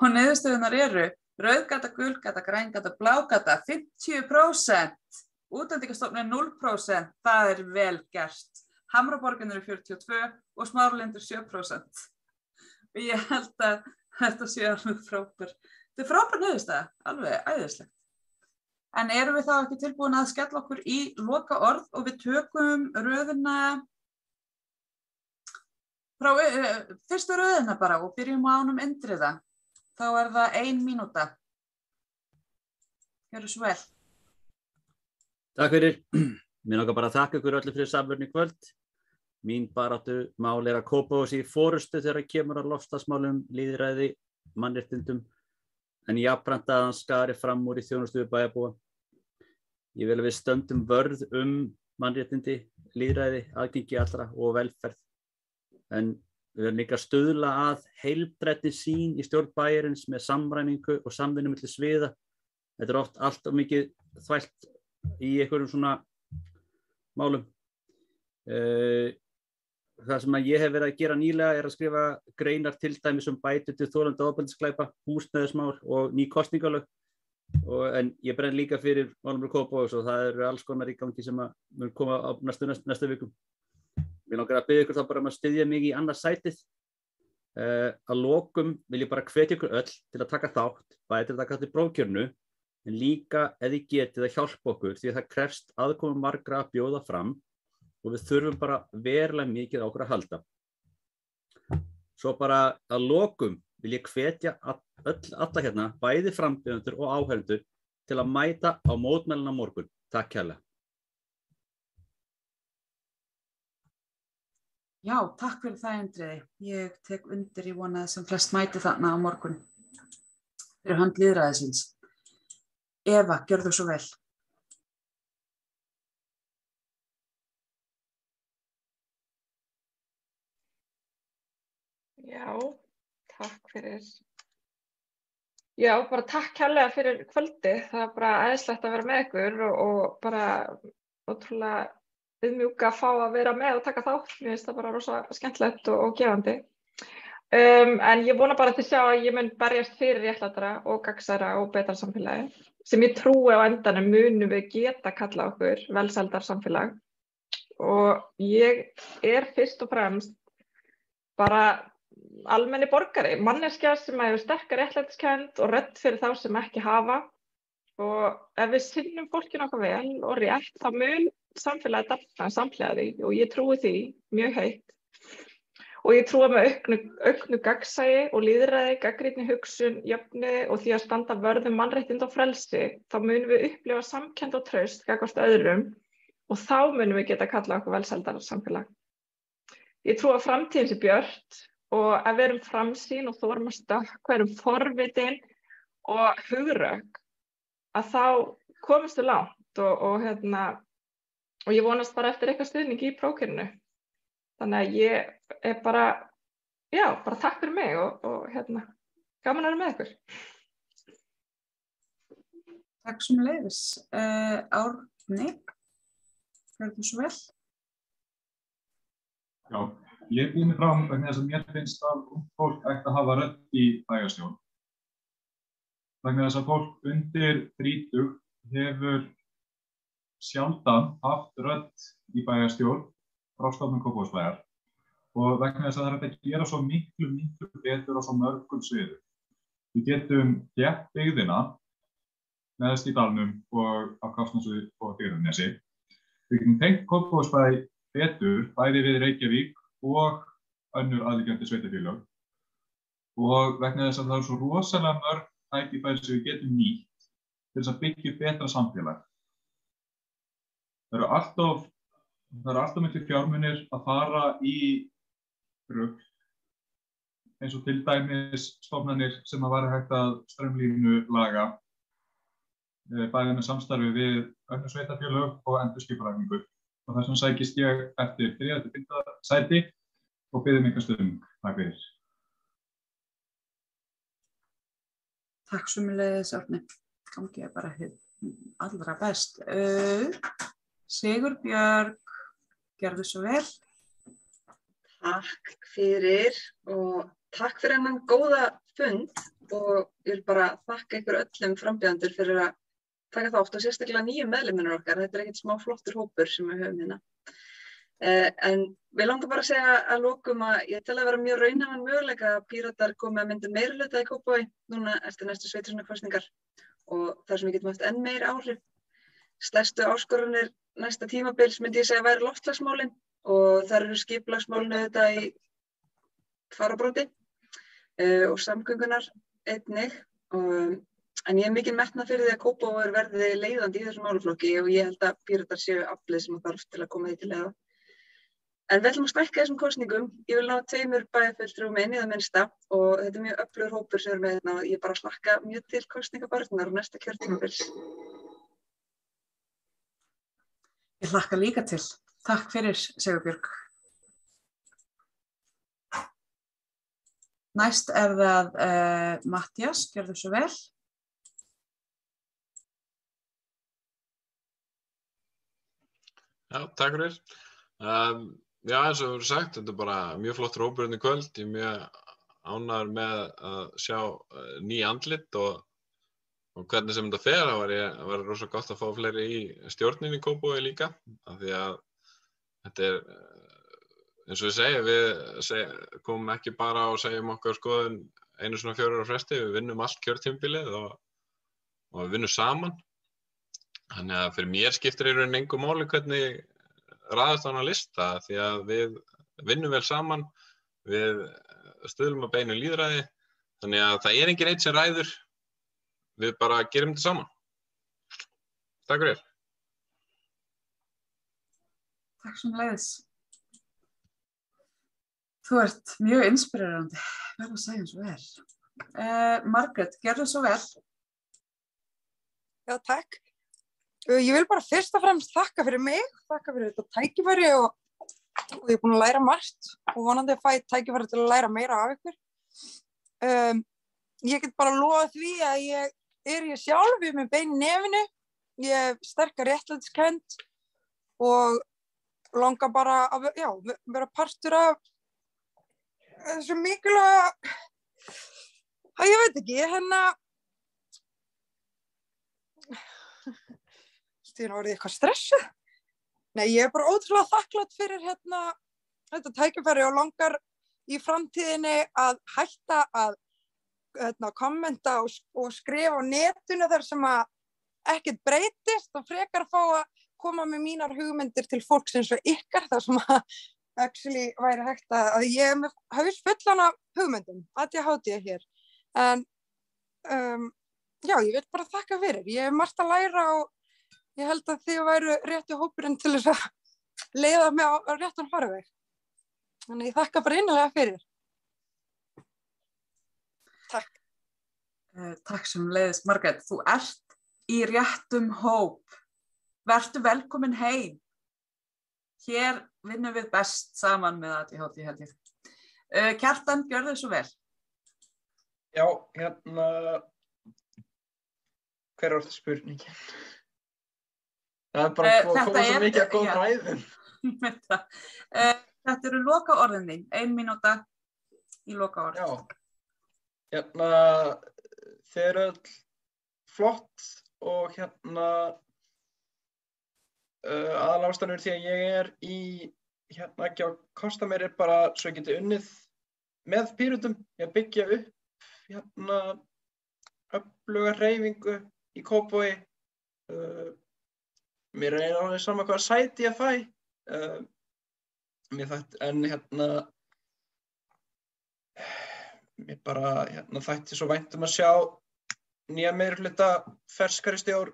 [SPEAKER 1] Og niðurstöðunar eru rauðgata, gulgata, grængata, blágata 50%, Útlendingastofnun 0%, það er vel gert. Hamraborgin eru 42% og Smáralind 7%. Og ég held að þetta sé alveg frábær. Þetta er frábær niðurstaða, alveg æðislegt. En erum við þá ekki tilbúin að skella okkur í loka orð og við tökum röðina frá fyrstu röðina bara og byrjum á honum Indriða. Þá er það 1 mínúta. Gjörðu svo vel.
[SPEAKER 2] Takk fyrir. Mér langar bara að þakka ykkur öllu fyrir samverðni í kvöld. Mín baráttu mál er að Kópavog sé í forystu þegar kemur að loftslagsmálum, lýðræði, mannréttindum, en jafnframt að hann skari fram úr í þjónustu við bæjarbúa. Ég vil að við stöndum vörð mannréttindi, lýðræði, aðgengi allra og velferð. En við verðum líka að stuðla að heildrænni sýn í stjórn bæjarins með samræmingu og samvinnu milli sviða. Þetta er oft allt of mikið þvælt í einhverjum svona málum. Það sem ég hef verið að gera nýlega er að skrifa greinar til dæmis bætur til þolenda ofbeldisglæpa, húsnæðismál og ný kosningalög. En ég brenn líka fyrir málum Kópavogs og það eru alls konar í gangi sem mun koma á næstu vikum. Mér langar að biðja ykkur þá bara að styðja mig í annað sætið. Að lokum vil ég bara hvetja ykkur öll til að taka þátt, bæði til að taka þátt í prófkjörinu, en líka ef þið getið að hjálpa okkur því að það krefst aðkomu margra að bjóða fram og við þurfum bara verulega mikið á okkur að halda. Svo bara að lokum vil ég hvetja alla hérna, bæði frambjóðendur og áheyrendur til að mæta á mótmælin á morgun. Takk kærlega.
[SPEAKER 1] Já, takk fyrir það, Indriði. Ég tek undir, ég vona að sem flest mæti þarna á morgun fyrir hönd lýðræðisins. Eva, gjörðu svo vel.
[SPEAKER 3] Já, takk fyrir. Já, bara takk kærlega fyrir kvöldið. Það er bara æðislegt að vera með ykkur og bara ótrúlega auðmjúka að fá að vera með og taka þátt. Mér finnst það bara rosa skemmtilegt og gefandi. En ég vona bara til að sjá að ég mun berjast fyrir réttlátara og gagnsærra og betra samfélagi sem ég trúi á endanum munum við geta kallað okkur velsældarsamfélag. Og ég fyrst og fremst bara almenni borgari, manneskja sem hefur sterka réttlætiskennd og rödd fyrir þá sem ekki hafa. Og ef við sinnum fólkinu okkar vel og rétt, þá mun samfélagið dafna samhliða því og ég trúi því mjög heitt. Og ég trúi með auknu gagnsæi og lýðræði, gagnrýni hugsun, jöfnuði og því að standa vörð mannréttinda og frelsi, þá munum við upplifa samkennd og traust gagnvart öðrum og þá munum við geta kallað okkur velsældarsamfélag. Ég trúi að framtíðin sé björt og ef við erum framsýn og þorum að stökkva, erum forvitin og hugrögg, að þá komumst við langt og ég vonast bara eftir eitthvað stuðning í prófkjörinu. Þannig að ég bara takk fyrir mig og gaman að vera með ykkur.
[SPEAKER 1] Takk sömuleiðis. Árni, gjörðu svo vel.
[SPEAKER 4] Já, ég býð mig fram vegna þess að mér finnst að ungt fólk ætti að hafa rödd í bæjarstjórn. Vegna þess að fólk undir 30 hefur sjaldan haft rödd í bæjarstjórn frá stofnun Kópavogsbæjar og vegna þess að það er hægt að gera svo miklu betur á svo mörgum sviðum. Við getum gert byggðina neðst í dalnum og á Kársnesi og Digranessi. Við getum tengt Kópavogsbæ betur bæði við Reykjavík og önnur aðliggjandi sveitarfélög og vegna þess að það er svo rosalega mörg tækifæri sem við getum nýtt til þess að byggja betra samfélag. Það eru alltaf miklu fjármunir að fara í rugl, eins og til dæmis stofnanir sem að væri hægt að straumlínulaga, bæði með samstarfi við önnur sveitarfélög og endurskipulagningu. Og þess vegna sækist ég eftir 3. til 5. sæti og biðjum ykkur stuðning. Takk fyrir.
[SPEAKER 1] Takk sömuleiðis, Árni. Gangi ég bara allra best. Sigurbjörg, gjörðu svo vel.
[SPEAKER 5] Takk fyrir og takk fyrir þennan góða fund og ég vil bara þakka ykkur öllum frambjóðendur fyrir að taka þátt og sérstaklega nýjum meðlimir okkar. Þetta er ekkert smá flottur hópur sem við höfum hérna. En við langar bara að segja að lokum að ég tel að vera mjög raunhæfan möguleika að Píratar komi að mynda meirihluta í Kópavogi núna eftir næstu sveitarstjórnarkosningar og þar sem við getum haft enn meiri áhrif. Stærstu áskoranir næsta tímabils myndi ég segja væri loftslagsmálin og þar eru skipulagsmálin auðvitað í fararbróti og samgöngunar einnig. En ég hef mikinn metnað fyrir því að Kópavogur verði leiðandi í þessum málaflokki og ég held að Píratar séu aflið sem þarf til að koma því til leiða. En við ætlum að stækka þessum kosningum. Ég vil ná 2 bæjarfulltrúum inn í það minnsta og þetta er mjög öflugur hópur sem er með hérna og ég bara hlakka mjög til kosningabarnar á næsta kjörtímabils.
[SPEAKER 1] Ég hlakka líka til. Takk fyrir, Sigurbjörg. Næst er það Matthías, gjörðu svo vel.
[SPEAKER 6] Já, takk fyrir. Já, eins og við erum sagt, þetta er bara mjög flottur hópur í kvöld. Ég er mjög ánægður með að sjá ný andlit og hvernig sem þetta fer. Það var rosa gott að fá fleiri í stjórninni í Kópavogi líka. Af því að þetta er, eins og við komum ekki bara og segjum okkar skoðun einu svona 4 ára fresti. Við vinnum allt kjörtímabilið og við vinnum saman. Þannig að fyrir mér skiptir í rauninni engu máli hvernig raðast á hana lista því að við vinnum vel saman, við stuðlum að beinu lýðræði, þannig að það er engin einn sem ræður, við bara gerum þetta saman. Takk fyrir.
[SPEAKER 1] Takk sömuleiðis. Þú ert mjög inspirerandi, vel að segja svo vel. Margrét, gerðu svo vel.
[SPEAKER 7] Já, takk. Ég vil bara fyrst og fremst þakka fyrir mig, þakka fyrir þetta tækifæri og ég er búin að læra margt og vonandi að fæ tækifæri til að læra meira af ykkur. Ég get bara lofað því að ég sjálf með bein í nefinu, ég hef sterka réttlætiskennd og langar bara að vera partur af þessu mikilvæga, ég veit ekki, ég orðið eitthvað stressuð. Nei, ég er bara ótrúlega þakklát fyrir þetta tækifæri og langar í framtíðinni að hætta að kommenta og skrifa á netinu þar sem að ekkert breytist og frekar fá að koma með mínar hugmyndir til fólks eins og ykkar þar sem að actually væri hægt að ég er með haus fullan af hugmyndum, ADHD hér. En ég vil bara þakka fyrir. Ég hef margt að læra og ég held að þið væru rétti hópurinn til þess að leiða mig á réttan farveg. Þannig ég þakka bara innilega fyrir. Takk.
[SPEAKER 1] Takk sem leiðist, Margrét. Þú ert í réttum hóp. Vertu velkomin heim. Hér vinnum við best saman með ADHD, held ég. Kjartan, gjörðu svo vel.
[SPEAKER 8] Já, hver er það spurningin? Það er bara komið svo mikið að góða ræðum.
[SPEAKER 1] Þetta eru lokaorðin þín, 1 mínúta í lokaorð.
[SPEAKER 8] Já, þið eru öll flott og aðalástæðan því að ég er ekki að kosta mér bara svo ég geti unnið með Pírötum, ég byggja upp öfluga hreyfingu í Kópavogi. Mér er alveg sama hvaða sæti ég fæ, en mér bara þætti svo vænt að sjá nýja meirihluta ferskari stjór,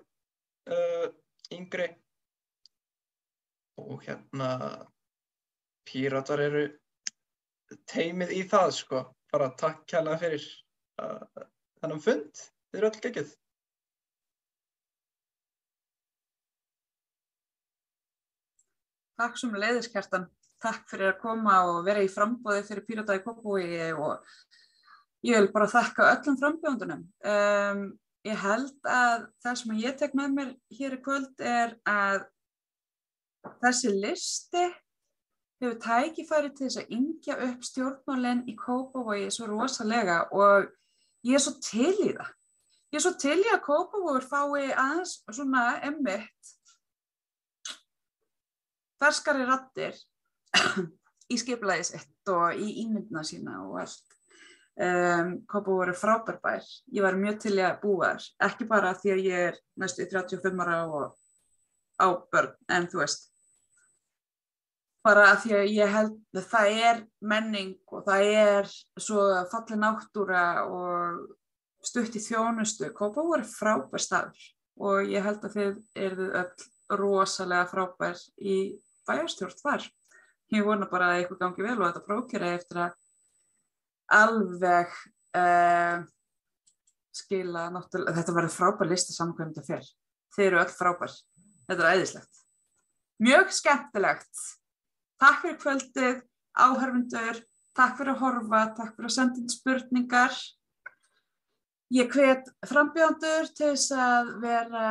[SPEAKER 8] yngri. Og Píratar eru teymið í það, sko. Bara takk kærlega fyrir þennan fund. Þið eru öll geggjuð.
[SPEAKER 1] Takk sömuleiðis, Kjartan. Takk fyrir að koma og vera í framboði fyrir Pírata í Kópavogi og ég vil bara þakka öllum frambjóðendunum. Ég held að það sem ég tek með mér hér í kvöld er að þessi listi hefur tækifæri til þess að yngja upp stjórnmálin í Kópavogi svo rosalega og ég er svo til í það. Ég er svo til í að Kópavogur fái aðeins svona einmitt ferskari raddir í skipulagið sitt og í ímyndina sína og allt. Kópavogur er frábær bær. Ég var mjög til í að búa þar, ekki bara því að ég er næstu 35 ára og á börn, en þú veist. Bara að því að ég held að það er menning og það er svo falleg náttúra og stutt í þjónustu. Kópavogur er frábær staður og ég held að þið eruð öll rosalega frábær í bæjarstjórn þar. Ég vona bara að ykkur gangi vel og þetta prókera eftir að alveg skila náttúrulega. Þetta verður frábær listi saman hvernig þetta fer. Þið eru öll frábær. Þetta er æðislegt. Mjög skemmtilegt. Takk fyrir kvöldið, áhorfendur, takk fyrir að horfa, takk fyrir að senda inn spurningar. Ég hvet frambjóðendur til þess að vera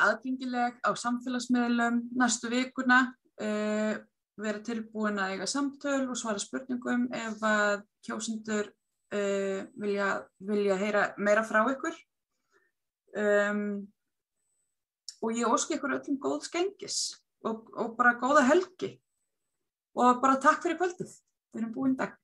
[SPEAKER 1] aðgengileg á samfélagsmiðlum næstu vikuna, vera tilbúin að eiga samtöl og svara spurningum ef að kjósendur vilja heyra meira frá ykkur. Og ég óska ykkur öllum góðs gengis. Og bara góða helgi og bara takk fyrir kvöldið. Við erum búin í dag.